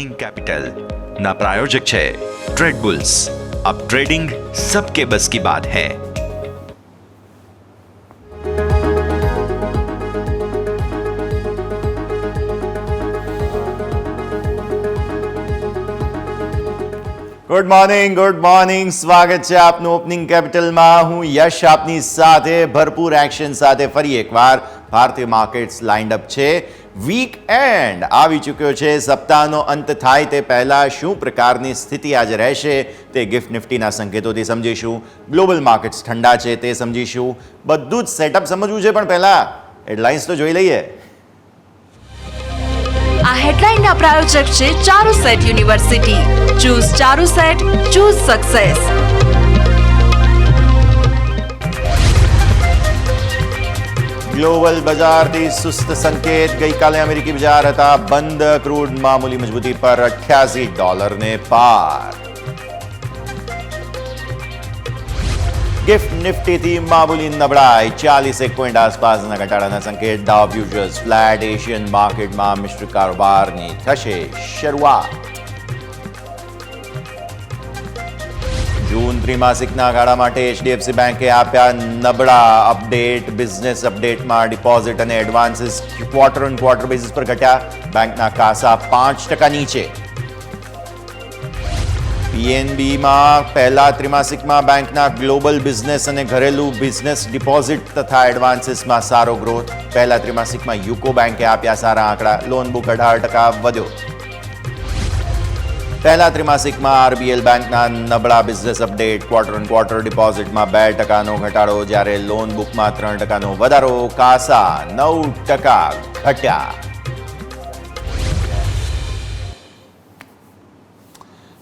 Opening capital ना प्रायोजक है ट्रेड बुल्स। अब ट्रेडिंग सबके बस की बात है। ગુડ મોર્નિંગ સ્વાગત છે આપનું ઓપનિંગ કેપિટલમાં। હું યશ આપની સાથે ભરપૂર એક્શન સાથે ફરી એકવાર ભારતીય માર્કેટ્સ લાઇન્ડ અપ છે। વીક એન્ડ આવી ચૂક્યો છે, સપ્તાહનો અંત થાય તે પહેલાં શું પ્રકારની સ્થિતિ આજે રહેશે તે ગિફ્ટ નિફ્ટીના સંકેતોથી સમજીશું। ગ્લોબલ માર્કેટ્સ ઠંડા છે તે સમજીશું, બધું જ સેટઅપ સમજવું છે, પણ પહેલાં હેડલાઇન્સ તો જોઈ લઈએ। આ હેડલાઇનના પ્રાયોજક છે Charusat university. Choose Charusat, choose success. Global બજારથી સુસ્ત સંકેત। ગઈકાલે અમેરિકી બજાર હતા બંધ, ક્રૂડ મામૂલી મજબૂતી પર $88 પાર। ગિફ્ટ નિફ્ટીથી મામૂલી નબળાઈ, 41 પોઈન્ટ આસપાસના ઘટાડાના સંકેત। ડાઉ ફ્યુચર્સ ફ્લેટ। એશિયન માર્કેટમાં મિશ્ર કારોબારની થશે શરૂઆત। જૂન ત્રિમાસિકના ગાળા માટે એચડીએફસી બેંકે આપ્યા નબળા અપડેટ। બિઝનેસ અપડેટમાં ડિપોઝિટ અને advances quarter on quarter basis પર ઘટ્યા। બેંકના કાસા 5% નીચે। પીએનબીમાં પહેલા ત્રિમાસિકમાં બેંકના ગ્લોબલ બિઝનેસ અને ઘરેલું બિઝનેસ ડિપોઝિટ તથા એડવાન્સીસમાં સારો ગ્રોથ। પહેલા ત્રિમાસિકમાં યુકો બેંકે આપ્યા સારા આંકડા। લોન બુક 18% વધ્યો। પહેલા ત્રિમાસિકમાં આરબીએલ બેંકના નબળા business update. Quarter on quarter ડિપોઝિટમાં 2% ઘટાડો, જ્યારે લોન બુકમાં 3% વધારો। કાસા 9% ઘટ્યા।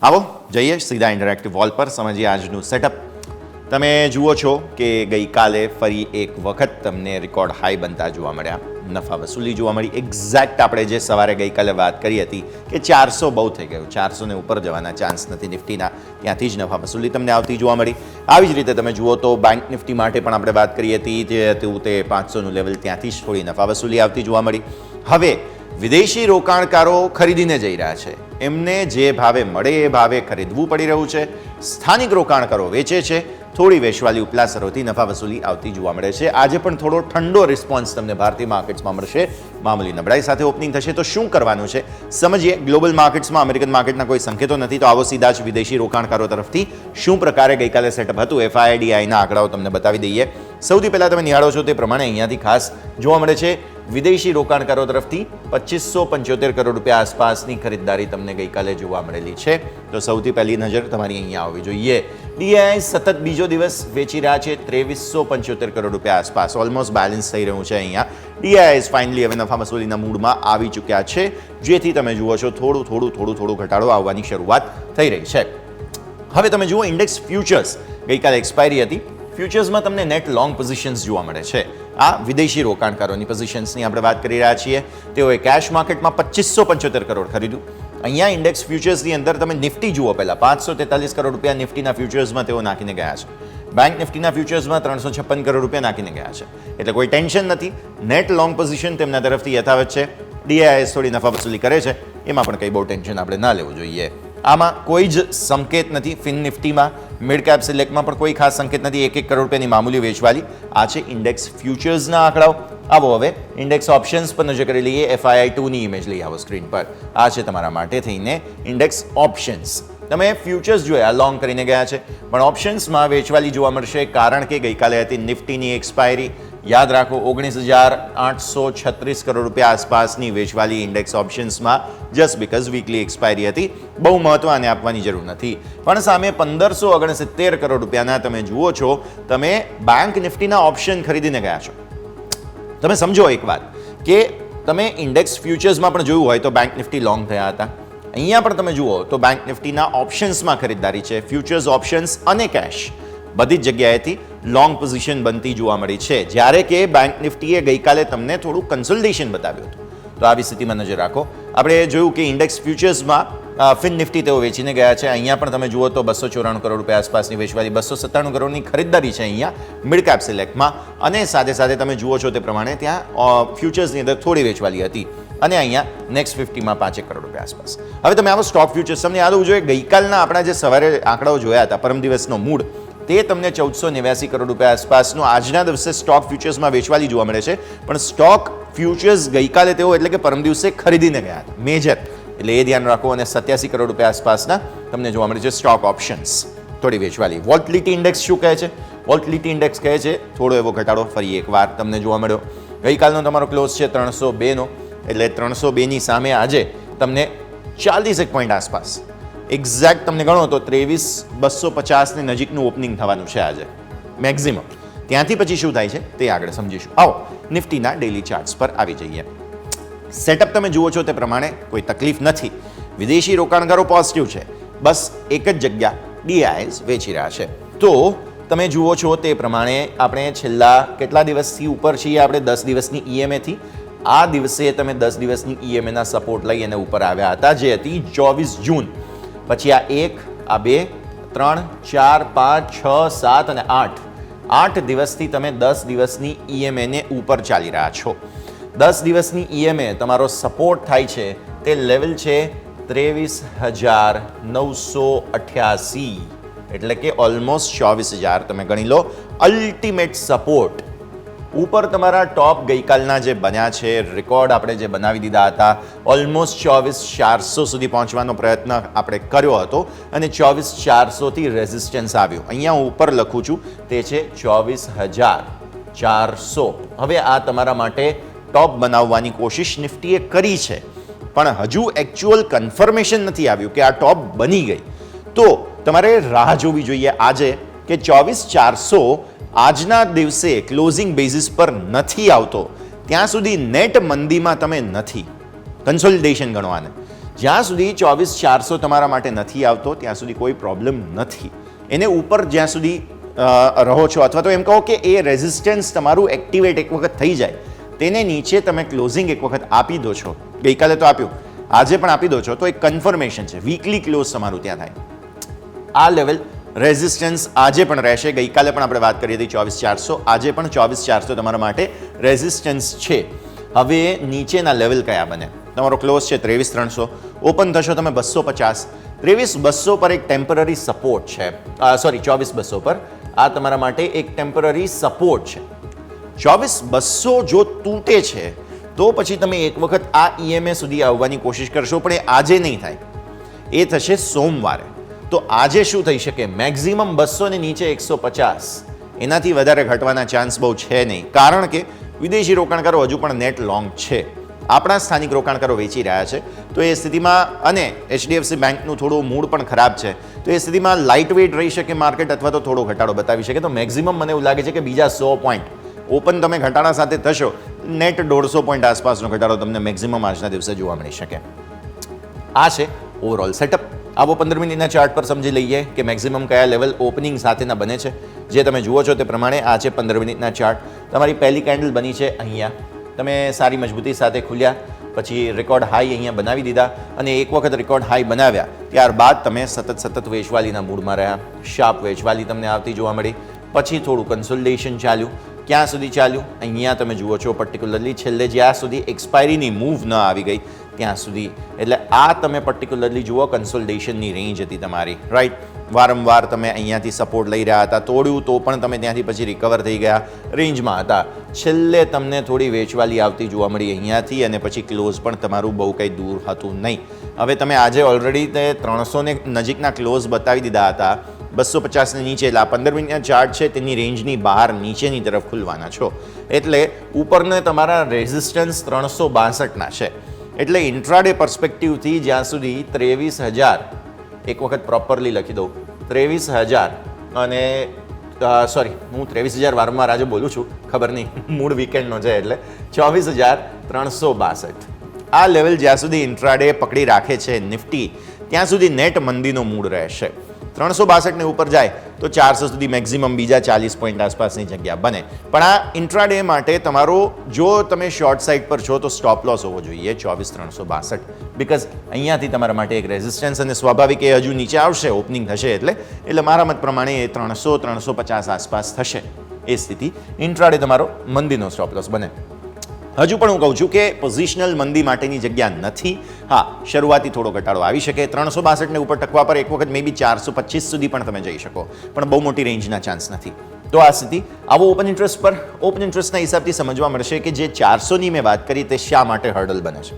આવો જઈએ સીધા ઇન્ટરેક્ટિવ વોલ પર, સમજીએ આજનું સેટઅપ। તમે જુઓ છો કે ગઈકાલે ફરી એક વખત તમને રેકોર્ડ હાઈ બનતા જોવા મળ્યા, નફા વસૂલી જોવા મળી। એક્ઝેક્ટ આપણે જે સવારે ગઈકાલે વાત કરી હતી કે 400 બહુ થઈ ગયું, 400 ને ઉપર જવાના ચાન્સ નથી નિફ્ટીના, ત્યાંથી જ નફા વસૂલી તમને આવતી જોવા મળી। આવી જ રીતે તમે જુઓ તો બેંક નિફ્ટી માટે પણ આપણે વાત કરી હતી, જે હતું તે 500નું લેવલ, ત્યાંથી જ થોડી નફા વસૂલી આવતી જોવા મળી। હવે વિદેશી રોકાણકારો ખરીદીને જઈ રહ્યા છે, એમને જે ભાવે મળે એ ભાવે ખરીદવું પડી રહ્યું છે। સ્થાનિક રોકાણકારો વેચે છે, થોડી વેચવાલી ઉપલા સ્તરોથી નફા વસૂલી આવતી જોવા મળે છે। આજે પણ થોડો ઠંડો રિસ્પોન્સ તમને ભારતીય માર્કેટ્સમાં મળશે, મામૂલી નબળાઈ સાથે ઓપનિંગ થશે। તો શું કરવાનું છે સમજીએ। ગ્લોબલ માર્કેટ્સમાં અમેરિકન માર્કેટના કોઈ સંકેતો નથી, તો આવો સીધા જ વિદેશી રોકાણકારો તરફથી શું પ્રકારે ગઈકાલે સેટઅપ હતું એફઆઈઆઈડીઆઈના આંકડાઓ તમને બતાવી દઈએ। સૌથી પહેલાં તમે નિહાળો છો તે પ્રમાણે અહીંયાથી ખાસ જોવા મળે છે વિદેશી રોકાણકારો તરફથી 2575 કરોડ રૂપિયા આસપાસની ખરીદદારી તમને ગઈકાલે જોવા મળેલી છે। તો સૌથી પહેલી નજર તમારી અહીંયા આવવી જોઈએ। ડીઆઈ સતત બીજો દિવસ વેચી રહ્યા છે 2375 કરોડ રૂપિયા આસપાસ, ઓલમોસ્ટ બેલેન્સ થઈ રહ્યું છે અહીંયા। ડીઆઈ ફાઇનલી હવે નફા વસૂલીના મૂડમાં આવી ચૂક્યા છે, જેથી તમે જુઓ છો થોડું ઘટાડો આવવાની શરૂઆત થઈ રહી છે। હવે તમે જુઓ ઇન્ડેક્સ ફ્યુચર્સ, ગઈકાલે એક્સપાયરી હતી। ફ્યુચર્સમાં તમને નેટ લોંગ પોઝિશન્સ જોવા મળે છે। આ વિદેશી રોકાણકારોની પોઝિશન્સની આપણે વાત કરી રહ્યા છીએ। તેઓએ કેશ માર્કેટમાં 2575 કરોડ ખરીદ્યું। અહીંયા ઇન્ડેક્સ ફ્યુચર્સની અંદર તમે નિફ્ટી જુઓ, પહેલાં 543 કરોડ રૂપિયા નિફ્ટીના ફ્યુચર્સમાં તેઓ નાખીને ગયા છે। બેંક નિફ્ટીના ફ્યુચર્સમાં 356 કરોડ રૂપિયા નાખીને ગયા છે, એટલે કોઈ ટેન્શન નથી। નેટ લોંગ પોઝિશન તેમના તરફથી યથાવત છે। ડીઆઈએસ થોડી નફા વસૂલી કરે છે, એમાં પણ કંઈ બહુ ટેન્શન આપણે ના લેવું જોઈએ। આમાં કોઈ જ સંકેત નથી। ફિન નિફ્ટીમાં, મિડ કેપ સિલેક્ટમાં પણ કોઈ ખાસ સંકેત નથી। 1 કરોડ રૂપિયાની મામૂલી વેચવાલી। આ છે ઇન્ડેક્સ ફ્યુચર્સના આંકડાઓ। આવો હવે ઇન્ડેક્સ ઓપ્શન્સ પર નજર કરી લઈએ। FII2ની ઇમેજ લઈ આવો સ્ક્રીન પર। આ છે તમારા માટે થઈને ઇન્ડેક્સ ઓપ્શન્સ। તમે ફ્યુચર્સ જોયા લોંગ કરીને ગયા છે, પણ ઓપ્શન્સમાં વેચવાલી જોવા મળશે, કારણ કે ગઈકાલે હતી નિફ્ટીની એક્સપાયરી। યાદ રાખો 19,836 કરોડ રૂપિયા આસપાસની વેચવાલી ઇન્ડેક્સ ઓપ્શન્સમાં, જસ્ટ બીકોઝ વીકલી એક્સપાયરી હતી। બહુ મહત્વ આને આપવાની જરૂર નથી, પણ સામે 1569 કરોડ રૂપિયાના તમે જુઓ છો, તમે બેંક નિફ્ટીના ઓપ્શન ખરીદીને ગયા છો। તમે સમજો એક વાત કે તમે ઇન્ડેક્સ ફ્યુચર્સમાં પણ જોયું હોય તો બેંક નિફ્ટી લોંગ થયા હતા। અહીંયા પણ તમે જુઓ તો બેંક નિફ્ટીના ઓપ્શન્સમાં ખરીદદારી છે। ફ્યુચર્સ, ઓપ્શન્સ અને કેશ બધી જ જગ્યાએથી લોંગ પોઝિશન બનતી જોવા મળી છે, જ્યારે કે બેંક નિફ્ટીએ ગઈકાલે તમને થોડું કન્સોલિડેશન બતાવ્યું હતું। તો આવી સ્થિતિમાં નજર રાખો। આપણે જોયું કે ઇન્ડેક્સ ફ્યુચર્સમાં ફિન નિફ્ટી તેઓ વેચીને ગયા છે। અહીંયા પણ તમે જુઓ તો 294 કરોડ રૂપિયા આસપાસની વેચવાલી, 297 કરોડની ખરીદદારી છે અહીંયા મિડ કેપ સિલેક્ટમાં, અને સાથે સાથે તમે જુઓ છો તે પ્રમાણે ત્યાં ફ્યુચર્સની અંદર થોડી વેચવાલી હતી। અને અહીંયા નેક્સ્ટ 50માં 5 કરોડ રૂપિયા આસપાસ. હવે તમે આવો સ્ટોક ફ્યુચર્સ, તમને યાદ હોવું જોઈએ ગઈકાલના આપણા જે સવારે આંકડાઓ જોયા હતા પરમ દિવસનો મૂડ, તે તમને 1489 કરોડ રૂપિયા આસપાસનું આજના દિવસે સ્ટોક ફ્યુચર્સમાં વેચવાલી જોવા મળે છે. પણ સ્ટોક ફ્યુચર્સ ગઈકાલે તેઓ એટલે કે પરમ દિવસે ખરીદીને ગયા હતા મેજર, એટલે એ ધ્યાન રાખો. અને 87 કરોડ રૂપિયા આસપાસના તમને જોવા મળે છે સ્ટોક ઓપ્શન્સ થોડી વેચવાલી. વોલ્ટિલિટી ઇન્ડેક્સ શું કહે છે? વોલ્ટિલિટી ઇન્ડેક્સ કહે છે થોડો એવો ઘટાડો ફરી એકવાર તમને જોવા મળ્યો. ગઈકાલનો તમારો ક્લોઝ છે 302નો, એટલે 302ની સામે આજે તમને 40 પોઈન્ટ આસપાસ એક્ઝેક્ટ તમને ગણો તો 23,250ની નજીકનું ઓપનિંગ થવાનું છે આજે મેક્સિમમ. ત્યાંથી પછી શું થાય છે તે આગળ સમજીશું. આવો નિફ્ટીના ડેલી ચાર્ટ્સ પર આવી જઈએ. સેટઅપ તમે જુઓ છો તે પ્રમાણે કોઈ તકલીફ નથી. વિદેશી રોકાણકારો પોઝિટિવ છે, બસ એક જ જગ્યા ડીઆઈએસ વેચી રહ્યા છે. તો તમે જુઓ છો તે પ્રમાણે આપણે છેલ્લા કેટલા દિવસથી ઉપર છીએ આપણે 10 દિવસની ઈએમએથી. આ દિવસે તમે 10 દિવસની ઈએમએના સપોર્ટ લઈ અને ઉપર આવ્યા હતા, જે હતી 24 જૂન. પછી આ 1, આ 2, 3, 4, 5, 6, 7 અને 8, 8 દિવસથી તમે 10 દિવસની ઈએમએને ઉપર ચાલી રહ્યા છો. 10 દિવસની ઈએમએ તમારો સપોર્ટ થાય છે તે લેવલ છે 23,988, એટલે કે ઓલમોસ્ટ 24,000 તમે ગણી લો અલ્ટિમેટ સપોર્ટ. ઉપર તમારા ટોપ ગઈકાલના જે બન્યા છે રેકોર્ડ આપણે જે બનાવી દીધા હતા, ઓલમોસ્ટ 24,400 સુધી પહોંચવાનો પ્રયત્ન આપણે કર્યો હતો અને 24,400થી રેઝિસ્ટન્સ આવ્યું. અહીંયા હું ઉપર લખું છું તે છે 24,400. હવે આ તમારા માટે ટોપ બનાવવાની કોશિશ નિફ્ટીએ કરી છે, પણ હજુ એકચ્યુઅલ કન્ફર્મેશન નથી આવ્યું કે આ ટોપ બની ગઈ. તો તમારે રાહ જોવી જોઈએ આજે કે 24,400 આજના દિવસે ક્લોઝિંગ બેઝિસ પર નથી આવતો ત્યાં સુધી નેટ મંદીમાં તમે નથી, કન્સોલિડેશન ગણવાને. જ્યાં સુધી 24,400 તમારા માટે નથી આવતો ત્યાં સુધી કોઈ પ્રોબ્લેમ નથી. એને ઉપર જ્યાં સુધી રહો છો, અથવા તો એમ કહો કે એ રેઝિસ્ટન્સ તમારું એક્ટિવેટ એક વખત થઈ જાય, તેને નીચે તમે ક્લોઝિંગ એક વખત આપી દો છો, ગઈકાલે તો આપ્યું, આજે પણ આપી દો છો, તો એક કન્ફર્મેશન છે વીકલી ક્લોઝ તમારું ત્યાં થાય. આ લેવલ રેઝિસ્ટન્સ આજે પણ રહેશે. ગઈકાલે પણ આપણે વાત કરી હતી 24,400, આજે પણ 24,400 તમારા માટે રેઝિસ્ટન્સ છે. હવે નીચેના લેવલ કયા બને? તમારો ક્લોઝ છે 23,300, ઓપન થશો તમે 250. 23,200 પર એક ટેમ્પરરી સપોર્ટ છે, સોરી 24,200 પર આ તમારા માટે એક ટેમ્પરરી સપોર્ટ છે. 24,200 જો તૂટે છે તો પછી તમે એક વખત આ ઈએમએ સુધી આવવાની કોશિશ કરશો, પણ એ આજે નહીં થાય, એ થશે સોમવારે. તો આજે શું થઈ શકે? મેક્સિમમ 200 ને નીચે 150, એનાથી વધારે ઘટવાના ચાન્સ બહુ છે નહીં, કારણ કે વિદેશી રોકાણકારો હજુ પણ નેટ લોંગ છે, આપણા સ્થાનિક રોકાણકારો વેચી રહ્યા છે. તો એ સ્થિતિમાં, અને એચડીએફસી બેંકનું થોડું મૂડ પણ ખરાબ છે, તો એ સ્થિતિમાં લાઇટ વેઇટ રહી શકે માર્કેટ, અથવા તો થોડો ઘટાડો બતાવી શકે. તો મેક્સિમમ મને એવું લાગે છે કે બીજા 100 પોઈન્ટ ઓપન તમે ઘટાડા સાથે થશો, નેટ 150 પોઈન્ટ આસપાસનો ઘટાડો તમને મેક્સિમમ આજના દિવસે જોવા મળી શકે. આ છે ઓવરઓલ સેટઅપ. આવો 15 મિનિટના ચાર્ટ પર સમજી લઈએ કે મેક્સિમમ કયા લેવલ ઓપનિંગ સાથેના બને છે. જે તમે જુઓ છો તે પ્રમાણે આ છે 15 મિનિટના ચાર્ટ. તમારી પહેલી કેન્ડલ બની છે અહીંયા, તમે સારી મજબૂતી સાથે ખુલ્યા, પછી રેકોર્ડ હાઈ અહીંયા બનાવી દીધા, અને એક વખત રેકોર્ડ હાઈ બનાવ્યા ત્યારબાદ તમે સતત વેચવાલીના મૂડમાં રહ્યા. શાર્પ વેચવાલી તમને આવતી જોવા મળી. પછી થોડું કન્સોલિડેશન ચાલ્યું. ક્યાં સુધી ચાલ્યું? અહીંયા તમે જુઓ છો પર્ટિક્યુલરલી છેલ્લે જ્યાં સુધી એક્સપાયરીની મૂવ ન આવી ગઈ ત્યાં સુધી. એટલે આ તમે પર્ટિક્યુલરલી જુઓ કન્સોલિડેશનની રેન્જ હતી તમારી, રાઈટ. વારંવાર તમે અહીંયાથી સપોર્ટ લઈ રહ્યા હતા, તોડ્યું તો પણ તમે ત્યાંથી પછી રિકવર થઈ ગયા, રેન્જમાં હતા. છેલ્લે તમને થોડી વેચવાલી આવતી જોવા મળી અહીંયાથી, અને પછી ક્લોઝ પણ તમારું બહુ કંઈ દૂર હતું નહીં. હવે તમે આજે ઓલરેડી તે 300 ને નજીકના ક્લોઝ બતાવી દીધા હતા, 250 નીચે. એટલે આ 15 મિનિટના ચાર્ટ છે તેની રેન્જની બહાર નીચેની તરફ ખુલવાના છો, એટલે ઉપરને તમારા રેઝિસ્ટન્સ 362ના છે. એટલે ઇન્ટ્રાડે પર્સપેક્ટિવથી જ્યાં સુધી 23,000, એક વખત પ્રોપરલી લખી દઉં, 23,000 અને સોરી હું 23,000 વારંવાર આજે બોલું છું, ખબર નહીં, મૂળ વીકેન્ડનો છે, એટલે 24,362 આ લેવલ જ્યાં સુધી ઇન્ટ્રાડે પકડી રાખે છે નિફ્ટી, ત્યાં સુધી નેટ મંદીનો મૂડ રહેશે. 362 ને ઉપર જાય તો 400 સુધી મેક્સિમમ બીજા 40 પોઈન્ટ આસપાસની જગ્યા બને. પણ આ ઇન્ટ્રાડે માટે તમારો, જો તમે શોર્ટ સાઇડ પર છો તો સ્ટોપ લોસ હોવો જોઈએ 24,362, બિકોઝ અહીંયાથી તમારા માટે એક રેઝિસ્ટન્સ, અને સ્વાભાવિક એ હજુ નીચે આવશે ઓપનિંગ થશે એટલે મારા મત પ્રમાણે એ 300-350 આસપાસ થશે. એ સ્થિતિ ઇન્ટ્રાડે તમારો મંદીનો સ્ટોપ લોસ બને. હજુ પણ હું કહું છું કે પોઝિશનલ મંદી માટેની જગ્યા નથી. હા, શરૂઆતી થોડો ઘટાડો આવી શકે. 362 ને ઉપર ટકવા પર એક વખત મે બી 425 સુધી પણ તમે જઈ શકો, પણ બહુ મોટી રેન્જના ચાન્સ નથી. તો આ સ્થિતિ આવો ઓપન ઇન્ટરેસ્ટ પર ઓપન ઇન્ટરેસ્ટના હિસાબથી સમજવા મળશે કે જે 400ની મેં વાત કરી તે શા માટે હર્ડલ બને છે.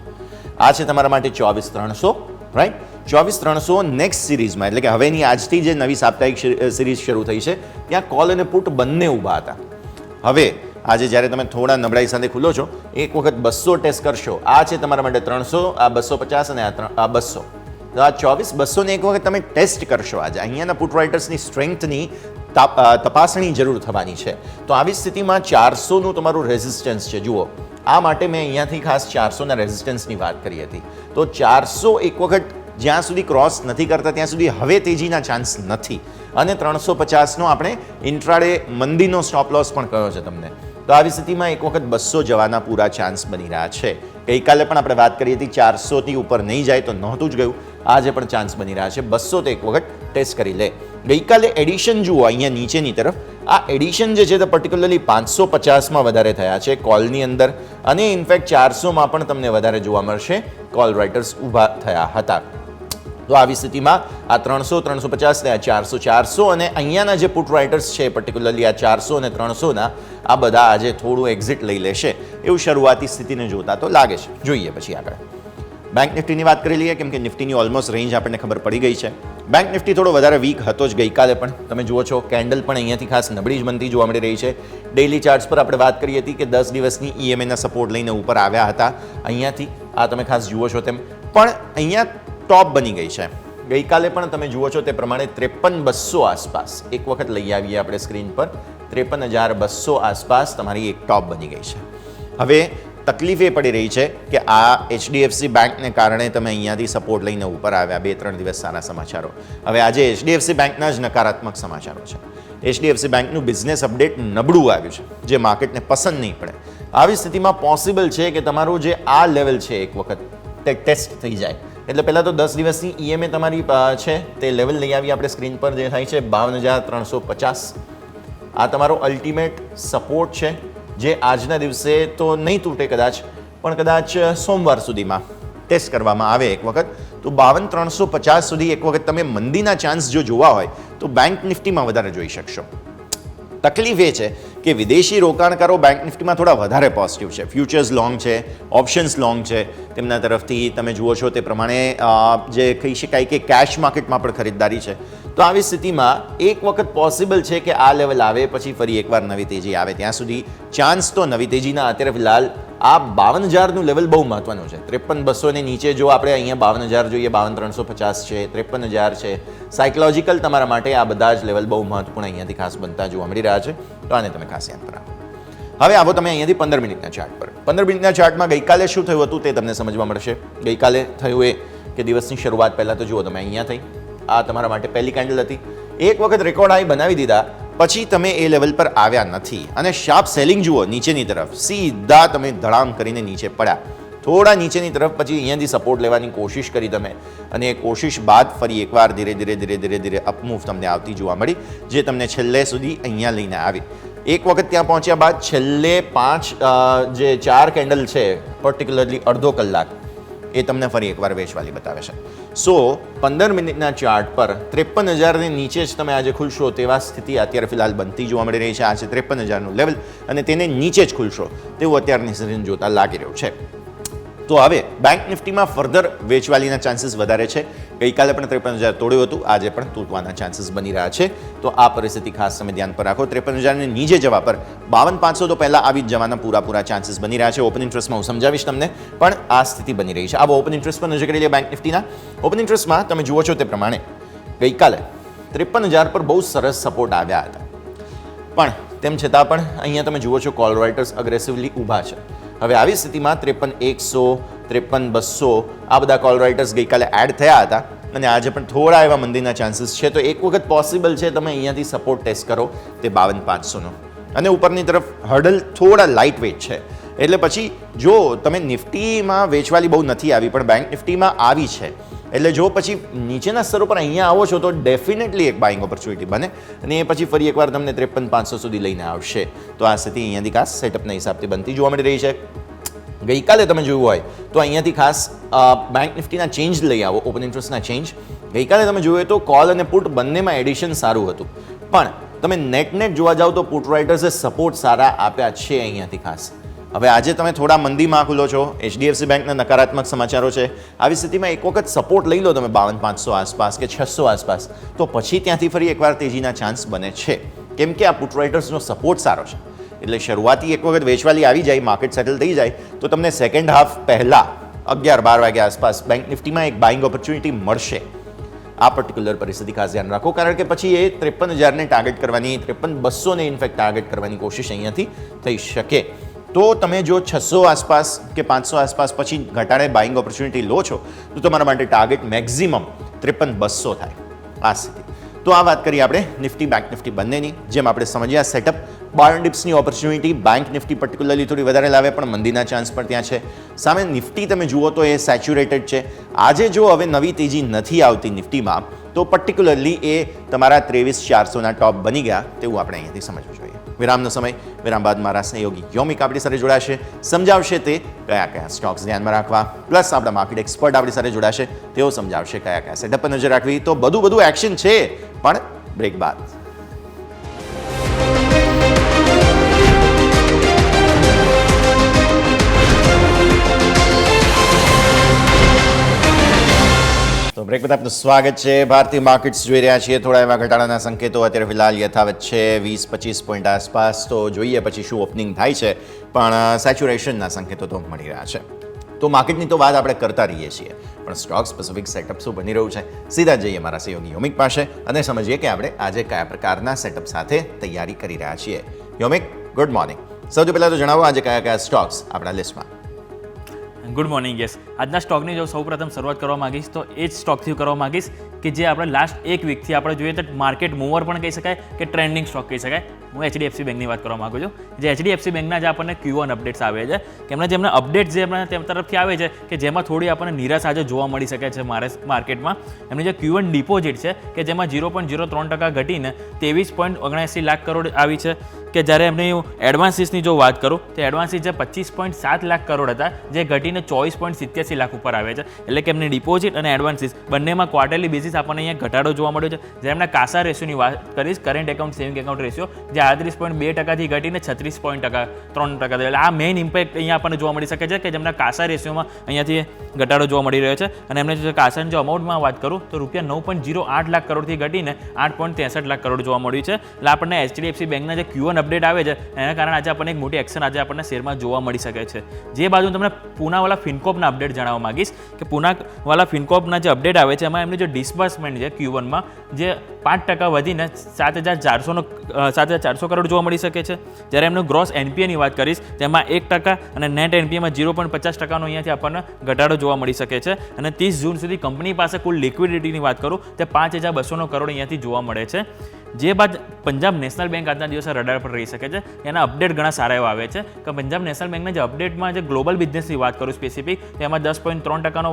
આ છે તમારા માટે 24300, રાઈટ. 24300 નેક્સ્ટ સિરીઝમાં, એટલે કે હવેની આજથી જે નવી સાપ્તાહિક સિરીઝ શરૂ થઈ છે ત્યાં કોલ અને પુટ બંને ઊભા હતા. હવે આજે જ્યારે તમે થોડા નબળાઈ સાથે ખુલો છો, એક વખત 200 ટેસ્ટ કરશો. આ છે તમારા માટે 300, આ 250 અને આ 200. તો આ 24 200 ને એક વખત તમે ટેસ્ટ કરશો. આજે અહીંયાના પુટ રાઇટર્સની સ્ટ્રેન્થની તપાસણી જરૂર થવાની છે. તો આવી સ્થિતિમાં 400નું તમારું રેઝિસ્ટન્સ છે. જુઓ, આ માટે મેં અહીંયાથી ખાસ 400ના રેઝિસ્ટન્સની વાત કરી હતી. તો 400 એક વખત જ્યાં સુધી ક્રોસ નથી કરતા ત્યાં સુધી હવે તેજીના ચાન્સ નથી. અને 350નો આપણે ઇન્ટ્રાડે મંદીનો સ્ટોપ લોસ પણ કહ્યો છે તમને. તો આવી સ્થિતિમાં એક વખત 200 જવાના પૂરા ચાન્સ બની રહ્યા છે. ગઈકાલે પણ આપણે વાત કરી હતી 400થી ઉપર નહીં જાય તો નહોતું જ ગયું. આજે પણ ચાન્સ બની રહ્યા છે. 200 તો એક વખત ટેસ્ટ કરી લે. ગઈકાલે એડિશન જુઓ અહીંયા નીચેની તરફ. આ એડિશન જે છે તે પર્ટિક્યુલરલી 550માં વધારે થયા છે કોલની અંદર, અને ઇનફેક્ટ 400માં પણ તમને વધારે જોવા મળશે. કોલ રાઇટર્સ ઊભા થયા હતા. તો આવી સ્થિતિમાં આ 300, 350 ને આ 400, 400 અને અહીંયાના જે પુટ રાઇટર્સ છે પર્ટિક્યુલરલી આ 400 અને 300ના આ બધા આજે થોડું એક્ઝિટ લઈ લેશે એવું શરૂઆતી સ્થિતિને જોતા તો લાગે છે. જોઈએ પછી આગળ બેંક નિફ્ટીની વાત કરી લઈએ, કેમ કે નિફ્ટીની ઓલમોસ્ટ રેન્જ આપણને ખબર પડી ગઈ છે. બેંક નિફ્ટી થોડો વધારે વીક હતો જ ગઈકાલે પણ. તમે જુઓ છો કેન્ડલ પણ અહીંયાથી ખાસ નબળી જ બનતી જોવા મળી રહી છે. ડેઇલી ચાર્ટ્સ પર આપણે વાત કરી હતી કે 10 દિવસની EMA ના સપોર્ટ લઈને ઉપર આવ્યા હતા અહીંયાથી. આ તમે ખાસ જુઓ છો તેમ પણ અહીંયા ટોપ બની ગઈ છે. ગઈકાલે પણ તમે જુઓ છો તે પ્રમાણે 53200 આસપાસ એક વખત લઈ આવીએ આપણે સ્ક્રીન પર. 53200 આસપાસ તમારી એક ટોપ બની ગઈ છે. હવે તકલીફ એ પડી રહી છે કે આ HDFC બેંકને કારણે તમે અહીંયાથી સપોર્ટ લઈને ઉપર આવ્યા. 2-3 દિવસ સારા સમાચારો. હવે આજે HDFC બેંકના જ નકારાત્મક સમાચારો છે. HDFC બેંકનું બિઝનેસ અપડેટ નબળું આવ્યું છે, જે માર્કેટને પસંદ નહીં પડે. આવી સ્થિતિમાં પોસિબલ છે કે તમારું જે આ લેવલ છે એક વખત તે ટેસ્ટ થઈ જાય. એટલે પહેલાં તો 10 દિવસની EMA તમારી છે તે લેવલ લઈ આવી આપણે સ્ક્રીન પર, જે થાય છે 52350. આ તમારો અલ્ટિમેટ સપોર્ટ છે, જે આજના દિવસે તો નહીં તૂટે કદાચ, પણ કદાચ સોમવાર સુધીમાં ટેસ્ટ કરવામાં આવે એક વખત. તો 52350 સુધી એક વખત તમે મંદીના ચાન્સ જો જોવા હોય તો બેંક નિફ્ટીમાં વધારે જોઈ શકશો. તકલીફ એ છે કે વિદેશી રોકાણકારો બેંક નિફ્ટીમાં થોડા વધારે પોઝિટિવ છે. ફ્યુચર્સ લોંગ છે, ઓપ્શન્સ લોંગ છે તેમના તરફથી. તમે જુઓ છો તે પ્રમાણે જે કહી શકાય કે કેશ માર્કેટમાં પણ ખરીદદારી છે. તો આવી સ્થિતિમાં એક વખત પોસિબલ છે કે આ લેવલ આવે પછી ફરી એકવાર નવી તેજી આવે. ત્યાં સુધી ચાન્સ તો નવી તેજીના અત્યારે ફિલહાલ આ 52000નું લેવલ બહુ મહત્વનું છે. 53200 ની નીચે જો આપણે અહીંયા 52000 જોઈએ, 52350 છે, 53000 છે, સાયકોલોજીકલ તમારા માટે આ બધા જ લેવલ બહુ મહત્વપૂર્ણ અહીંયાથી ખાસ બનતા જોવા મળી રહ્યા છે. તો આને તમે ખાસ યાદ રાખો. હવે આવો તમે અહીંયાથી 15 મિનિટના ચાર્ટ પર. 15 મિનિટના ચાર્ટમાં ગઈકાલે શું થયું હતું તે તમને સમજવા મળશે. ગઈકાલે થયું એ કે દિવસની શરૂઆત પહેલાં તો જુઓ તમે અહીંયા થઈ. આ તમારા માટે પહેલી કેન્ડલ હતી. એક વખત રેકોર્ડ હાઈ બનાવી દીધા પછી તમે એ લેવલ પર આવ્યા નથી, અને શાર્પ સેલિંગ જુઓ નીચેની તરફ. સીધા તમે ધડામ કરીને નીચે પડ્યા. થોડા નીચેની તરફ પછી અહીંયાથી સપોર્ટ લેવાની કોશિશ કરી તમે, અને એ કોશિશ બાદ ફરી એકવાર ધીરે અપમૂવ તમને આવતી જોવા મળી, જે તમને છેલ્લે સુધી અહીંયા લઈને આવી. એક વખત ત્યાં પહોંચ્યા બાદ છેલ્લે 4 કેન્ડલ છે પર્ટિક્યુલરલી અડધો કલાક એ તમને ફરી એકવાર વેચવાલી બતાવે છે. સો 15 મિનિટના ચાર્ટ પર 53000 નીચે જ તમે આજે ખુલશો તેવા સ્થિતિ અત્યારે ફિલહાલ બનતી જોવા મળી રહી છે. આ છે 53000નું લેવલ, અને તેને નીચે જ ખુલશો તેવું અત્યારની સ્થિતિને જોતા લાગી રહ્યું છે. તો હવે બેંક નિફ્ટીમાં ફર્ધર વેચવાલીના ચાન્સીસ વધારે છે. ગઈકાલે પણ 53000 તોડ્યું હતું, આજે પણ તૂટવાના ચાન્સીસ બની રહ્યા છે. તો આ પરિસ્થિતિ ખાસ તમે ધ્યાન પર રાખો. 53000ની નીચે જવા પર 52500 તો પહેલાં આવી જ જવાના પૂરા ચાન્સીસ બની રહ્યા છે. ઓપન ઇન્ટરેસ્ટમાં હું સમજાવીશ તમને, પણ આ સ્થિતિ બની રહી છે. આવો ઓપન ઇન્ટરેસ્ટ પર નજર કરી લઈએ બેંક નિફ્ટીના. ઓપન ઇન્ટરેસ્ટમાં તમે જુઓ છો તે પ્રમાણે ગઈકાલે 53000 પર બહુ સરસ સપોર્ટ આવ્યા હતા, પણ તેમ છતાં પણ અહીંયા તમે જુઓ છો કોલ રાઇટર્સ અગ્રેસિવલી ઊભા છે. હવે આવી સ્થિતિમાં 53100, 53200 આ બધા કોલ રાઇટર્સ ગઈકાલે એડ થયા હતા, અને આજે પણ થોડા એવા મંદીના ચાન્સીસ છે. તો એક વખત પોસિબલ છે તમે અહીંયાથી સપોર્ટ ટેસ્ટ કરો તે 52500નો, અને ઉપરની તરફ હર્ડલ થોડા લાઇટ વેઇટ છે. એટલે પછી જો તમે નિફ્ટીમાં વેચવાલી બહુ નથી આવી, પણ બેંક નિફ્ટીમાં આવી છે, એટલે જો પછી નીચેના સ્તરો પર અહીંયા આવો છો તો ડેફિનેટલી એક બાઇંગ ઓપોર્ચ્યુનિટી બને, અને એ પછી ફરી એકવાર તમને 53500 સુધી લઈને આવશે. તો આ સ્થિતિ અહીંયાથી ખાસ સેટઅપના હિસાબથી બનતી જોવા મળી રહી છે. ગઈકાલે તમે જોયું હોય તો અહીંયાથી ખાસ બેંક નિફ્ટીના ચેન્જ લઈ આવો, ઓપન ઇન્ટરેસ્ટના ચેન્જ. ગઈકાલે તમે જોયું તો કોલ અને પુટ બંનેમાં એડિશન સારું હતું, પણ તમે નેટ જોવા જાઓ તો પુટ રાઇટર્સે સપોર્ટ સારા આપ્યા છે અહીંયાથી ખાસ. હવે આજે તમે થોડા મંદીમાં ખુલો છો, HDFC બેંકના નકારાત્મક સમાચારો છે, આવી સ્થિતિમાં એક વખત સપોર્ટ લઈ લો તમે 52,500 આસપાસ કે 600 આસપાસ, તો પછી ત્યાંથી ફરી એકવાર તેજીના ચાન્સ બને છે, કેમ કે આ પુટ રાઇટર્સનો સપોર્ટ સારો છે. એટલે શરૂઆતી એક વખત વેચવાલી આવી જાય, માર્કેટ સેટલ થઈ જાય તો તમને સેકન્ડ હાફ પહેલાં 11-12 વાગ્યા આસપાસ બેંક નિફ્ટીમાં એક બાઇંગ ઓપોર્ચ્યુનિટી મળશે. આ પર્ટિક્યુલર પરિસ્થિતિ ખાસ ધ્યાન રાખો, કારણ કે પછી એ 53,000ને ટાર્ગેટ કરવાની, 53,200ને ઇનફેક્ટ ટાર્ગેટ કરવાની કોશિશ અહીંયાથી થઈ શકે. તો તમે જો 600 આસપાસ કે 500 આસપાસ પછી ઘટાડે બાઇંગ ઓપોર્ચ્યુનિટી લો છો તો તમારા માટે ટાર્ગેટ મેક્ઝિમમ 53,200 થાય આ સ્થિતિ. તો આ વાત કરી આપણે નિફ્ટી બેંક નિફ્ટી બંનેની. જેમ આપણે સમજ્યા સેટઅપ, 12 ડિપ્સની ઓપોર્ચ્યુનિટી બેંક નિફ્ટી પર્ટિક્યુલરલી થોડી વધારે લાવે, પણ મંદીના ચાન્સ પણ ત્યાં છે. સામે નિફ્ટી તમે જુઓ તો એ સેચ્યુરેટેડ છે. આજે જો હવે નવી તેજી નથી આવતી નિફ્ટીમાં તો પર્ટિક્યુલરલી એ તમારા 23,400ના ટોપ બની ગયા તેવું આપણે અહીંયાથી સમજવું જોઈએ. વિરામનો સમય. વિરામ બાદ મારા સહયોગી યોમિક આપણી સાથે જોડાશે, સમજાવશે તે કયા કયા સ્ટોક્સ ધ્યાનમાં રાખવા, પ્લસ આપણા માર્કેટ એક્સપર્ટ આપણી સાથે જોડાશે, તેઓ સમજાવશે કયા કયા સેટઅપ પર નજર રાખવી. તો બધું એક્શન છે, પણ બ્રેક બાદ. તો બ્રેક બાદ આપનું સ્વાગત છે. ભારતીય માર્કેટ્સ જોઈ રહ્યા છીએ, થોડા એવા ઘટાડાના સંકેતો અત્યારે ફિલહાલ યથાવત છે, 20-25 પોઈન્ટ આસપાસ. તો જોઈએ પછી શું ઓપનિંગ થાય છે, પણ સેચ્યુરેશનના સંકેતો તો મળી રહ્યા છે. તો માર્કેટની તો વાત આપણે કરતા રહીએ છીએ, પણ સ્ટોક સ્પેસિફિક સેટઅપ શું બની રહ્યું છે, સીધા જઈએ મારા સહયોગી યોમિક પાસે અને સમજીએ કે આપણે આજે કયા પ્રકારના સેટઅપ સાથે તૈયારી કરી રહ્યા છીએ. યોમિક, ગુડ મોર્નિંગ. સૌથી પહેલાં તો જણાવો આજે કયા કયા સ્ટોક્સ આપણા લિસ્ટમાં. Good morning. યસ, આજના સ્ટોકની જો સૌપ્રથમ શરૂઆત કરવા માંગીશ તો એ જ સ્ટોકથી કરવા માંગીશ કે જે આપણે લાસ્ટ એક વીકથી આપણે જોઈએ તો માર્કેટ મૂવર પણ કહી શકાય કે ટ્રેન્ડિંગ સ્ટોક કહી શકાય. હું HDFC બેંકની વાત કરવા માગું છું. જે HDFC બેંકના જે આપણને Q1 અપડેટ્સ આવે છે, કે એમના જેમના અપડેટ્સ જે એમના તેમ તરફથી આવે છે કે જેમાં થોડી આપણને નિરાશા આજે જોવા મળી શકે છે માર્કેટમાં. એમની જે Q1 ડિપોઝિટ છે કે જેમાં 0.03% ઘટીને 23.79 લાખ કરોડ આવી છે, કે જ્યારે એમની એડવાન્સીસની જો વાત કરું તો એડવાન્સીસ જે 25.7 લાખ કરોડ હતા જે ઘટીને 24.87 લાખ ઉપર આવે છે. એટલે કે એમની ડિપોઝિટ અને એડવાન્સીસ બંનેમાં ક્વાર્ટરલી બેસિસ આપણને અહીંયા ઘટાડો જોવા મળ્યો છે. જે એમના કાસા રેશિયોની વાત કરીશ, current account saving account ratio જે 38.2%થી ઘટીને 36.3% થયો. એટલે આ મેઇન ઇમ્પેક્ટ અહીંયા આપણને જોવા મળી શકે છે કે જેમના કાસા રેશિયોમાં અહીંયાથી ઘટાડો જોવા મળી રહ્યો છે. અને એમને જો કાસાની જો અમાઉન્ટમાં વાત કરું તો રૂપિયા 9.08 લાખ કરોડથી ઘટીને 8.63 લાખ કરોડ જોવા મળ્યું છે. એટલે આપણને HDFC બેંકના જે Q1 અપડેટ આવે છે એના કારણે આજે આપણને એક મોટી એક્શન આજે આપણને શેરમાં જોવા મળી શકે છે. જે બાજુ તમને પૂનાવાલા ફિનકોપના અપડેટ જણાવવા માંગીશ કે પૂનાવાલા ફિનકોપના જે અપડેટ આવે છે એમાં એમની જે ડિસ્બર્સમેન્ટ છે Q1માં જે 5% વધીને 7,400 કરોડ જોવા મળી શકે છે. જ્યારે એમનું ગ્રોસ NPAની વાત કરીશ તેમાં 1% અને નેટ NPAમાં 0.50%નો અહીંયાથી આપણને ઘટાડો જોવા મળી શકે છે. અને 30 જૂન સુધી કંપની પાસે કુલ લિક્વિડિટીની વાત કરું તો 5,200 કરોડ અહીંયાથી જોવા મળે છે. જે બાદ પંજાબ નેશનલ બેંક આજના દિવસે રડાર પર રહી શકે છે. એના અપડેટ ઘણા સારા એવા આવે છે કે પંજાબ નેશનલ બેંકના જે અપડેટમાં જે ગ્લોબલ બિઝનેસની વાત કરું સ્પેસિફિક, તેમાં 10.3%નો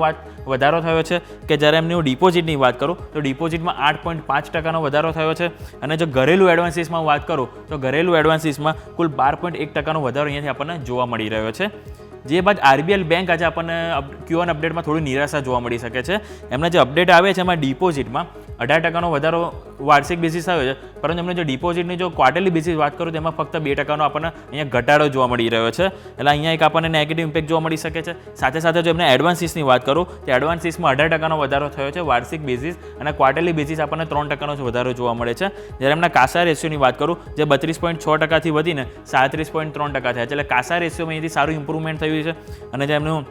વધારો થયો છે. કે જ્યારે એમની ડિપોઝિટની વાત કરું તો ડિપોઝિટમાં 8.5%નો વધારો થયો છે. અને જો ઘરેલું એડવાન્સીસમાં વાત કરું તો ઘરેલું એડવાન્સીસમાં કુલ 12.1%નો વધારો અહીંયાથી આપણને જોવા મળી રહ્યો છે. જે બાદ RBL બેંક આજે આપણને Q1 અપડેટમાં થોડી નિરાશા જોવા મળી શકે છે. એમના જે અપડેટ આવે છે એમાં ડિપોઝિટમાં 18%નો વધારો વાર્ષિક બેસિસ આવ્યો છે, પરંતુ એમને જો ડિપોઝિટની જો ક્વાર્ટરલી બેસિસ વાત કરું તો એમાં ફક્ત 2%નો આપણને અહીંયા ઘટાડો જોવા મળી રહ્યો છે. એટલે અહીંયા એક આપણને નેગેટિવ ઇમ્પેક્ટ જોવા મળી શકે છે. સાથે સાથે જો એમને એડવાન્સીસની વાત કરું તો એડવાન્સીસમાં 18%નો વધારો થયો છે વાર્ષિક બેસિસ, અને ક્વાર્ટરલી બેસિસ આપણને 3%નો વધારો જોવા મળે છે. જ્યારે એમના કાસા રેશિયોની વાત કરું જે 32.6%થી વધીને 37.3% થયા છે. એટલે કાસા રેશિયોમાં અહીંથી સારું ઇમ્પ્રુવમેન્ટ થયું છે. અને જે એમનું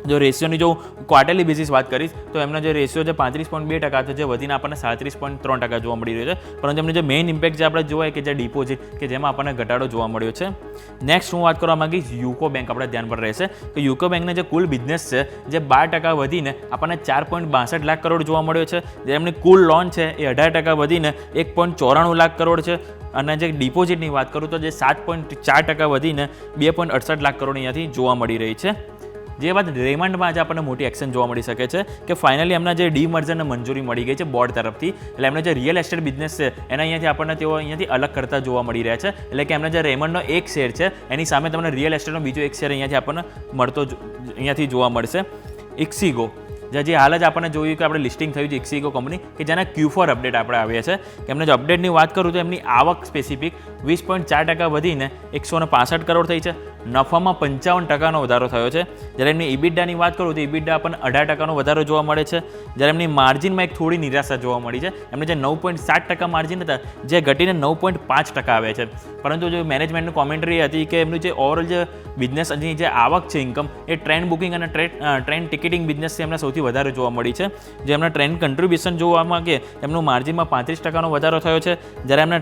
જો રેશિયોની જો ક્વાર્ટરલી બેસિસ વાત કરીશ તો એમનો જે રેશિયો છે 35.2% છે, જે વધીને આપણને 37.3% જોવા મળી રહ્યો છે. પરંતુ એમની જે મેઇન ઇમ્પેક્ટ જે આપણે જોવાય કે જે ડિપોઝિટ કે જેમાં આપણને ઘટાડો જોવા મળ્યો છે. નેક્સ્ટ હું વાત કરવા માંગીશ યુકો બેંક આપણે ધ્યાન પર રહેશે કે યુકો બેંકના જે કુલ બિઝનેસ છે જે 12% વધીને આપણને 4.62 લાખ કરોડ જોવા મળ્યો છે. જે એમની કુલ લોન છે એ 18% વધીને 1.94 લાખ કરોડ છે. અને જે ડિપોઝિટની વાત કરું તો જે 7.4% વધીને 2.68 લાખ કરોડ અહીંયાથી જોવા મળી રહી છે. જે બાદ રેમંડમાં આજે આપણને મોટી એક્શન જોવા મળી શકે છે કે ફાઇનલી એમના જે ડીમર્જરને મંજૂરી મળી ગઈ છે બોર્ડ તરફથી, એટલે એમને જે રિયલ એસ્ટેટ બિઝનેસ છે એના અહીંયાથી આપણને તેઓ અહીંયાથી અલગ કરતા જોવા મળી રહ્યા છે. એટલે કે એમના જે રેમંડનો એક શેર છે એની સામે તમને રિયલ એસ્ટેટનો બીજો એક શેર અહીંયાથી આપણને અહીંયાથી જોવા મળશે. ઇક્સિગો જે હાલ જ આપણને જોયું કે આપણે લિસ્ટિંગ થયું છે ઇક્સિગો કંપની, કે જેના Q4 અપડેટ આપણે આવીએ છે કે એમને જો અપડેટની વાત કરું તો એમની આવક સ્પેસિફિક 20.4% વધીને 165 કરોડ થઈ છે. નફામાં 55% વધારો થયો છે. જ્યારે એમની ઇબિડાની વાત કરું તો ઇબિડા આપણને 18% વધારો જોવા મળે છે. જ્યારે એમની માર્જિનમાં એક થોડી નિરાશા જોવા મળી છે. એમને જે 9.7% માર્જિન હતા જે ઘટીને 9.5% આવે છે. પરંતુ જો મેનેજમેન્ટનું કોમેન્ટરી હતી કે એમનું જે ઓવરઓલ જે બિઝનેસની જે આવક છે ઇન્કમ એ ટ્રેન બુકિંગ અને ટ્રેન ટિકિટિંગ બિઝનેસથી એમને સૌથી વધારે જોવા મળી છે. જે એમના ટ્રેન કન્ટ્રીબ્યુશન જોવામાં કે એમનું માર્જિનમાં 35% વધારો થયો છે. જ્યારે એમના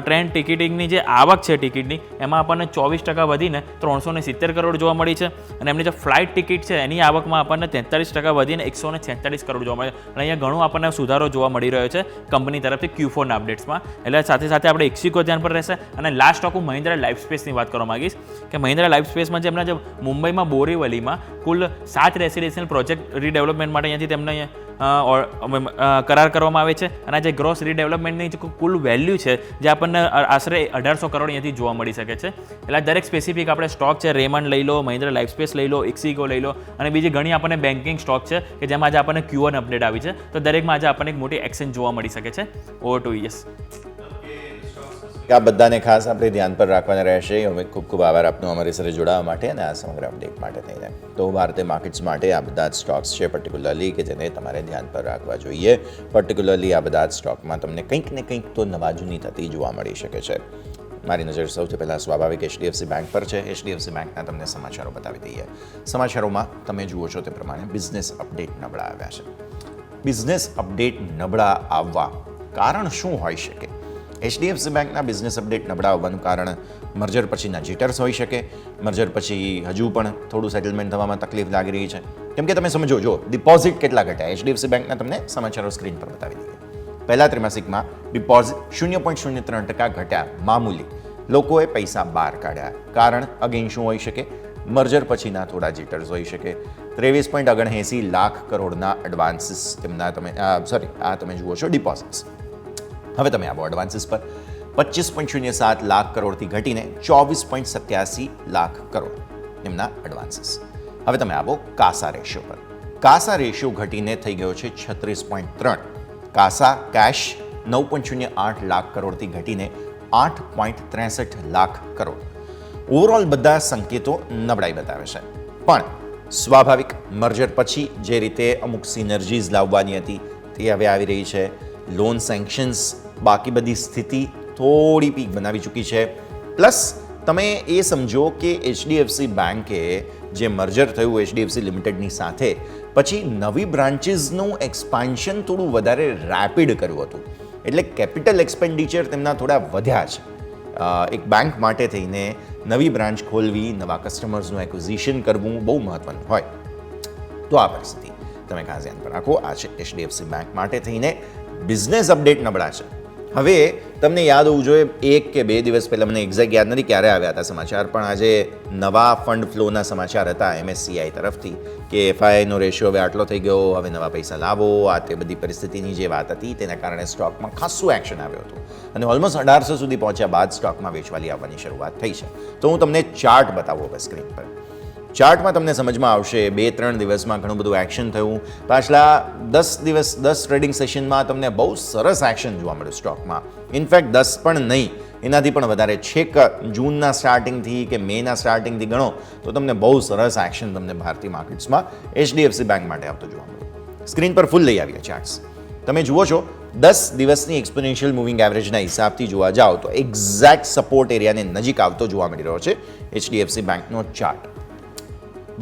ટ્રેન ટિકિટિંગની જે આવક છે ટિકિટની એમાં આપણને 24% વધીને 370 કરોડ જોવા મળી છે. અને એમની જે ફ્લાઇટ ટિકિટ છે એની આવકમાં આપણને 43% વધીને 146 કરોડ જોવા મળે છે. અને અહીંયા ઘણું આપણને સુધારો જોવા મળી રહ્યો છે કંપની તરફથી Q4ના અપડેટ્સમાં. એટલે સાથે સાથે આપણે ઇક્સિકો ધ્યાન પર રહેશે. અને લાસ્ટ સ્ટોક હું મહિન્દ્રા લાઇફસ્પેસની વાત કરવા માંગીશ કે મહિન્દ્રા લાઇફસ્પેસમાં જે એમના જે મુંબઈમાં બોરીવલીમાં કુલ 7 રેસિડેન્શિયલ પ્રોજેક્ટ રીડેવલપમેન્ટ માટે અહીંયાથી તેમને કરાર કરવામાં આવે છે. અને જે ગ્રોસ રીડેવલપમેન્ટની જે કુલ વેલ્યુ છે જે આપણને આશરે 1800 કરોડ અહીંયાથી જોવા મળી શકે છે. એટલે દરેક સ્પેસિફિક આપણે સ્ટોક છે, રેમંડ લઈ લો, મહિન્દ્રા લાઇફસ્પેસ લઈ લો, ઇક્સિકો લઈ લો અને બીજી ઘણી આપણને બેન્કિંગ સ્ટોક છે કે જેમાં આજે આપણને Q1 અપડેટ આવી છે. તો દરેકમાં આજે આપણને એક મોટી એક્શન જોવા મળી શકે છે. Over to yes. આ બધાને ખાસ આપણે ધ્યાન પર રાખવાના રહેશે. અમે ખૂબ ખૂબ આભાર આપનો અમારી સાથે જોડાવા માટે અને આ સમગ્ર અપડેટ માટે થઈને. તો ભારતીય માર્કેટ્સ માટે આ બધા જ સ્ટોક્સ છે પર્ટિક્યુલરલી કે જેને તમારે ધ્યાન પર રાખવા જોઈએ. પર્ટિક્યુલરલી આ બધા જ સ્ટોકમાં તમને કંઈક ને કંઈક તો નવાજૂની થતી જોવા મળી શકે છે. મારી નજર સૌથી પહેલાં સ્વાભાવિક HDFC બેંક પર છે. HDFC બેંકના તમને સમાચારો બતાવી દઈએ. સમાચારોમાં તમે જુઓ છો તે પ્રમાણે બિઝનેસ અપડેટ નબળા આવ્યા છે. બિઝનેસ અપડેટ નબળા આવવા કારણ શું હોઈ શકે? HDFC બેંકના બિઝનેસ અપડેટ નબળા આવવાનું કારણ મર્જર પછીના જીટર્સ હોઈ શકે. મર્જર પછી હજુ પણ થોડું સેટલમેન્ટ થવામાં તકલીફ લાગી રહી છે. કેમ કે તમે સમજો, જો ડિપોઝિટ કેટલા ઘટ્યા HDFC બેંકના તમને સમાચારો સ્ક્રીન પર બતાવી દઈએ. પહેલા ત્રિમાસિકમાં ડિપોઝિટ 0.03% ઘટ્યા, મામૂલી. લોકોએ પૈસા બહાર કાઢ્યા. કારણ અગેન શું હોઈ શકે? મર્જર પછીના થોડા જીટર્સ હોઈ શકે. 23.79 લાખ કરોડના એડવાન્સીસ તેમના તમે જુઓ છો ડિપોઝિટ્સ. હવે તમે આવો એડવાન્સીસ પર 25.07 લાખ કરોડથી ઘટીને 24.87 લાખ કરોડ એમના એડવાન્સીસ. હવે તમે આવો કાસા રેશિયો પર. કાસા રેશિયો ઘટીને થઈ ગયો છે 36.3. કાસા કેશ 9.08 લાખ કરોડથી ઘટીને 8.63 લાખ કરોડ. ઓવરઓલ બધા સંકેતો નબળાઈ બતાવે છે. પણ સ્વાભાવિક મર્જર પછી જે રીતે અમુક સિનર્જીઝ લાવવાની હતી તે હવે આવી રહી છે. લોન સેન્કશન્સ બાકી બધી સ્થિતિ થોડી પીક બનાવી ચૂકી છે. પ્લસ તમે એ સમજો કે HDFC બેંકે જે મર્જર થયું HDFC લિમિટેડની સાથે પછી નવી બ્રાન્ચીસનું એક્સપાન્શન થોડું વધારે રેપિડ કર્યું હતું. એટલે કેપિટલ એક્સપેન્ડિચર તેમના થોડા વધ્યા છે. એક બેંક માટે થઈને નવી બ્રાન્ચ ખોલવી, નવા કસ્ટમર્સનું એક્વિઝિશન કરવું બહુ મહત્વનું હોય. તો આ પરિસ્થિતિ તમે ખાસ ધ્યાન પર રાખો. આ છે HDFC બેંક માટે થઈને બિઝનેસ અપડેટ નબળા છે. હવે તમને યાદ હોવું જોઈએ 1 કે 2 દિવસ પહેલાં, મને એક્ઝેક્ટ યાદ નથી ક્યારે આવ્યા હતા સમાચાર, પણ આજે નવા ફંડ ફ્લોના સમાચાર હતા MSCI તરફથી કે FIIનો રેશિયો હવે આટલો થઈ ગયો, હવે નવા પૈસા લાવો. આ તે બધી પરિસ્થિતિની જે વાત હતી તેના કારણે સ્ટોકમાં ખાસું એક્શન આવ્યો હતું અને ઓલમોસ્ટ 1800 સુધી પહોંચ્યા બાદ સ્ટોકમાં વેચવાલી આવવાની શરૂઆત થઈ છે. તો હું તમને ચાર્ટ બતાવું હવે સ્ક્રીન પર. ચાર્ટમાં તમને સમજમાં આવશે 2-3 દિવસમાં ઘણું બધું એક્શન થયું. પાછલા 10 ટ્રેડિંગ સેશનમાં તમને બહુ સરસ એક્શન જોવા મળ્યું સ્ટોકમાં. ઇનફેક્ટ 10 પણ નહીં, એનાથી પણ વધારે. છેક જૂનના સ્ટાર્ટિંગથી કે મેના સ્ટાર્ટિંગથી ગણો તો તમને બહુ સરસ એક્શન તમને ભારતીય માર્કેટ્સમાં HDFC બેંક માટે આવતો જોવા મળ્યું. સ્ક્રીન પર ફૂલ લઈ આવ્યા ચાર્ટ્સ. તમે જુઓ છો 10 દિવસની એક્સપોનેન્શિયલ મૂવિંગ એવરેજના હિસાબથી જોવા જાઓ તો એક્ઝેક્ટ સપોર્ટ એરિયાને નજીક આવતો જોવા મળી રહ્યો છે HDFC બેંકનો ચાર્ટ.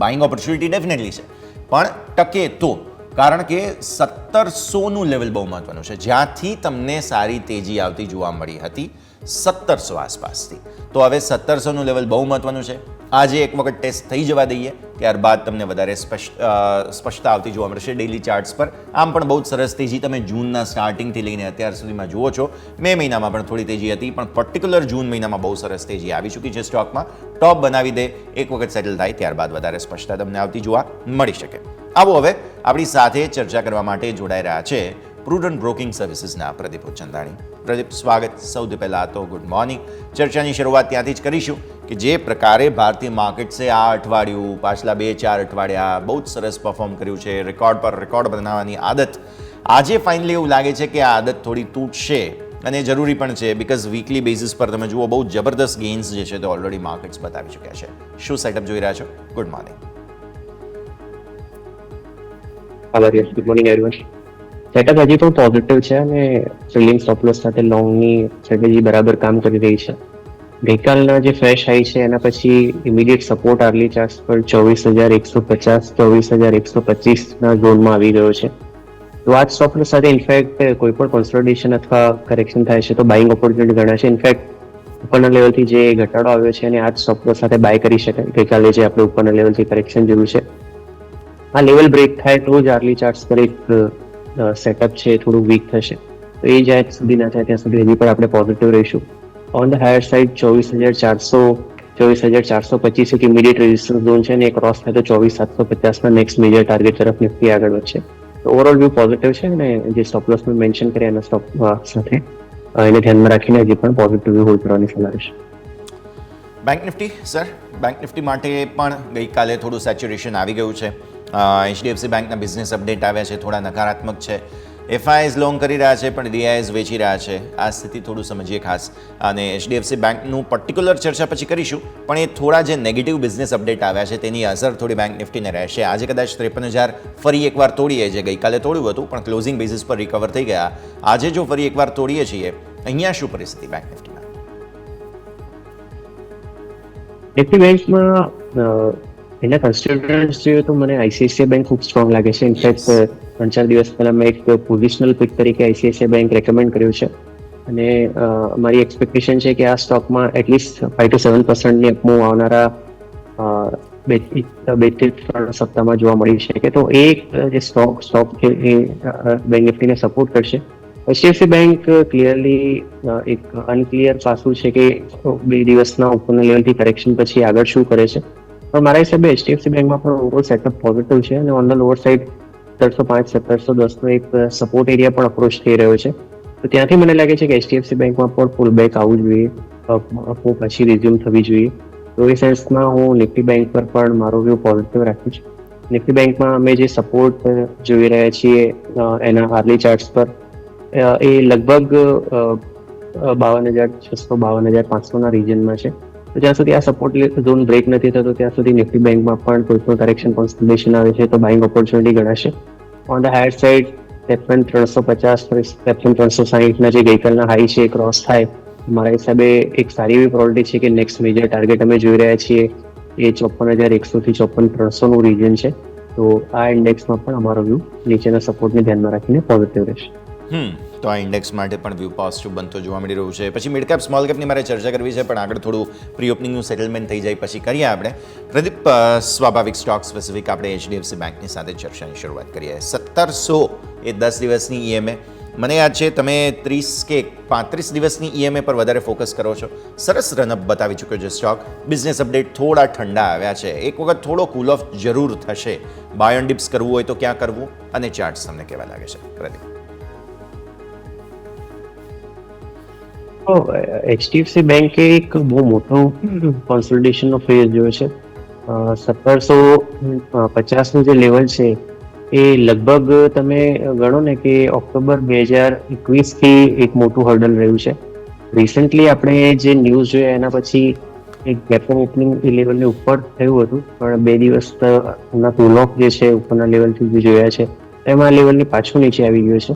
બાઇંગ ઓપોર્ચ્યુનિટી ડેફિનેટલી છે, પણ ટકે તો. કારણ કે 1700નું લેવલ બહુ મહત્વનું છે. જ્યાંથી તમને સારી તેજી આવતી જોવા મળી હતી 1700 આસપાસથી. તો હવે 1700નું લેવલ બહુ મહત્વનું છે. આજે એક વખત ટેસ્ટ થઈ જવા દઈએ, ત્યારબાદ તમને વધારે સ્પષ્ટતા આવતી જોવા મળશે ડેઇલી ચાર્ટ્સ પર. આમ પણ બહુ જ સરસ તેજી તમે જૂનના સ્ટાર્ટિંગથી લઈને અત્યાર સુધીમાં જુઓ છો. મે મહિનામાં પણ થોડી તેજી હતી, પણ પર્ટિક્યુલર જૂન મહિનામાં બહુ સરસ તેજી આવી ચૂકી છે સ્ટોકમાં. ટોપ બનાવી દે, એક વખત સેટલ થાય ત્યારબાદ વધારે સ્પષ્ટતા તમને આવતી જોવા મળી શકે. આવો હવે આપણી સાથે ચર્ચા કરવા માટે જોડાઈ રહ્યા છે પ્રુડન્ટ બ્રોકિંગ સર્વિસીસના પ્રદીપ ઉચ્ચંદાણી. પ્રદીપ, સ્વાગત. સૌથી પહેલાં તો ગુડ મોર્નિંગ. ચર્ચાની શરૂઆત ત્યાંથી જ કરીશું કે જે પ્રકારે ભારતીય માર્કેટ્સે આ અઠવાડિયું, પાછલા 2-4 અઠવાડિયા બહુ જ સરસ પરફોર્મ કર્યું છે, રેકોર્ડ પર રેકોર્ડ બનાવવાની આદત, આજે ફાઇનલી એવું લાગે છે કે આ આદત થોડી તૂટશે અને જરૂરી પણ છે, બિકોઝ વીકલી બેઝિસ પર તમે જુઓ બહુ જબરદસ્ત ગેઇન્સ જે છે તે ઓલરેડી માર્કેટ્સ બતાવી ચૂક્યા છે. શું સેટઅપ જોઈ રહ્યા છો? Good morning. Good morning everyone. Setup હજી પણ પોઝિટિવ છે અને ટ્રેલિંગ સ્ટોપ લોસ સાથે લોંગની સ્ટ્રેટેજી બરાબર કામ કરી રહી છે. ગઈકાલના જે ફ્રેશ હાઈ છે એના પછી ઇમિડિયેટ સપોર્ટ આર્લી ચાર્ટ્સ પર 24,150 24,125 ઝોનમાં આવી ગયો છે. તો આ સ્ટોપ લોસ સાથે ઇનફેક્ટ કોઈ પણ કોન્સોલિડેશન અથવા કરેક્શન થાય છે તો બાઇંગ ઓપોર્ચ્યુનિટી ગણાશે. ઇનફેક્ટ ઉપરના લેવલથી જે ઘટાડો આવ્યો છે અને આ સ્ટોપ લોસ સાથે બાય કરી શકાય. ગઈકાલે જે આપણે ઉપરના લેવલથી કરેક્શન જોયું છે, આ લેવલ બ્રેક થાય તો જ આર્લી ચાર્ટ્સ પર એક સેટઅપ છે થોડું વીક થશે. તો એ જ્યાં સુધી ના થાય ત્યાં સુધી હજી પણ આપણે પોઝિટિવ રહીશું. ઓન ધ હાયર સાઇડ 24,425 એક ઇમિડિયેટ રેઝિસ્ટન્સ ઝોન છે અને ક્રોસ થાય તો 24,750 નેક્સ્ટ મેજર ટાર્ગેટ તરફ નિફ્ટી આગળ વધશે. તો ઓવરઓલ વ્યૂ પોઝિટિવ છે અને જે સ્ટોપ લોસ મેં મેન્શન કર્યા એના સ્ટોપ સાથે એને ધ્યાનમાં રાખીને હજી પણ પોઝિટિવ વ્યૂ હોલ્ડ કરવાની સલાહ રહેશે. Bank Nifty sir, bank Nifty માટે પણ ગઈકાલે થોડું સેચ્યુરેશન આવી ગયું છે. HDFC બેંકના બિઝનેસ અપડેટ આવ્યા છે, થોડા નકારાત્મક છે. FIs લોંગ કરી રહ્યા છે પણ DIs વેચી રહ્યા છે. આ સ્થિતિ થોડું સમજીએ ખાસ. અને HDFC બેંકનું પર્ટિક્યુલર ચર્ચા પછી કરીશું, પણ એ થોડા જે નેગેટિવ બિઝનેસ અપડેટ આવ્યા છે તેની અસર થોડી બેંક નિફ્ટીને રહેશે. આજે કદાચ 53,000 ફરી એકવાર તોડીએ, જે ગઈકાલે તોડ્યું હતું પણ ક્લોઝિંગ બેઝિસ પર રિકવર થઈ ગયા. આજે જો ફરી એકવાર તોડીએ છીએ, અહીંયા શું પરિસ્થિતિ બેંક નિફ્ટીમાં? નિફ્ટી બેંકમાં એના કન્સ્ટિટ્યુઅન્ટ્સ જોઈએ તો મને ICICI બેંક ખૂબ સ્ટ્રોંગ લાગે છે. ઇનફેક્ટ 3-4 દિવસ પહેલા મેં એક પોઝિશનલ પિક તરીકે ICICI બેંક રેકમેન્ડ કર્યું છે અને મારી એક્સપેક્ટેશન છે કે આ સ્ટોકમાં એટલીસ્ટ 5-7% અપમૂવ આવનારા 2-3 સપ્તાહમાં જોવા મળી શકે. તો એ જે સ્ટોક છે એ બેંક નિફ્ટીને સપોર્ટ કરશે. HDFC બેંક ક્લિયરલી એક અનક્લિયર પાસું છે કે 2 દિવસના ઉપરના લેવલથી કરેક્શન પછી આગળ શું કરે છે. પણ મારા હિસાબે HDFC બેંકમાં પણ ઓવરઓલ સેટઅપ પોઝિટિવ છે અને ઓન ધ લોઅર સાઇડ 1705-1710 એક સપોર્ટ એરિયા પણ અપ્રોચ થઈ રહ્યો છે. તો ત્યાંથી મને લાગે છે કે HDFC બેંકમાં પણ પુલ બેક આવવું જોઈએ, પછી રિઝ્યુમ થવી જોઈએ. તો એ સેન્સમાં હું નિફ્ટી બેંક પર પણ મારો વ્યૂ પોઝિટિવ રાખું છું. નિફ્ટી બેંકમાં અમે જે સપોર્ટ જોઈ રહ્યા છીએ એના આર્લી ચાર્ટ્સ પર એ લગભગ 52,600 52,500 રિજનમાં છે. તો જ્યાં સુધી આ સપોર્ટ ઝોન બ્રેક નથી થતો ત્યાં સુધી નિફ્ટી બેંકમાં પણ કોઈ પણ કરેક્શન કોન્સોલિડેશન આવે છે તો બાઇંગ ઓપોર્ચ્યુનિટી ગણાશે. ઓન ધ હાયર સાઇડ 53,350-53,360 જે ગઈકાલના હાઈ છે ક્રોસ થાય, મારા હિસાબે એક સારી એવી પ્રોબેબિલિટી છે કે નેક્સ્ટ મેજર ટાર્ગેટ અમે જોઈ રહ્યા છીએ એ 54,100 થી 54,300 રીજન છે. તો આ ઇન્ડેક્સમાં પણ અમારો વ્યૂ નીચેના સપોર્ટને ધ્યાનમાં રાખીને પોઝિટિવ રહેશે. તો આ ઇન્ડેક્સ માટે પણ વ્યૂ પોઝિટિવ બનતો જોવા મળી રહ્યું છે. પછી મિડ કેપ સ્મોલ કેપની મારે ચર્ચા કરવી છે, પણ આગળ થોડું પ્રી ઓપનિંગનું સેટલમેન્ટ થઈ જાય પછી કરીએ આપણે. પ્રદીપ, સ્વાભાવિક સ્ટોક સ્પેસિફિક આપણે HDFC બેંકની સાથે ચર્ચાની શરૂઆત કરીએ. 1700 એ 10 દિવસની EMA. મને યાદ છે તમે 30 કે 35 દિવસની EMA પર વધારે ફોકસ કરો છો. સરસ રનઅપ બતાવી ચૂક્યો છે સ્ટોક. બિઝનેસ અપડેટ થોડા ઠંડા આવ્યા છે. એક વખત થોડો કૂલ ઓફ જરૂર થશે. બાય ઓન ડિપ્સ કરવું હોય તો ક્યાં કરવું અને ચાર્ટ્સ તમને કેવા લાગે છે પ્રદીપ? HDFC બેંકે એક બહુ મોટો કોન્સોલિડેશનનો ફેઝ જોયો છે. 1750 જે લેવલ છે એ લગભગ તમે ગણો ને કે ઓક્ટોબર 2021 એક મોટું હર્ડલ રહ્યું છે. રિસન્ટલી આપણે જે ન્યૂઝ જોયા એના પછી એક ગેપ ઓપનિંગ એ લેવલની ઉપર થયું હતું, પણ 2 દિવસના પુલ ઓફ જે છે ઉપરના લેવલથી જોયા છે એમાં લેવલની પાછું નીચે આવી ગયું છે.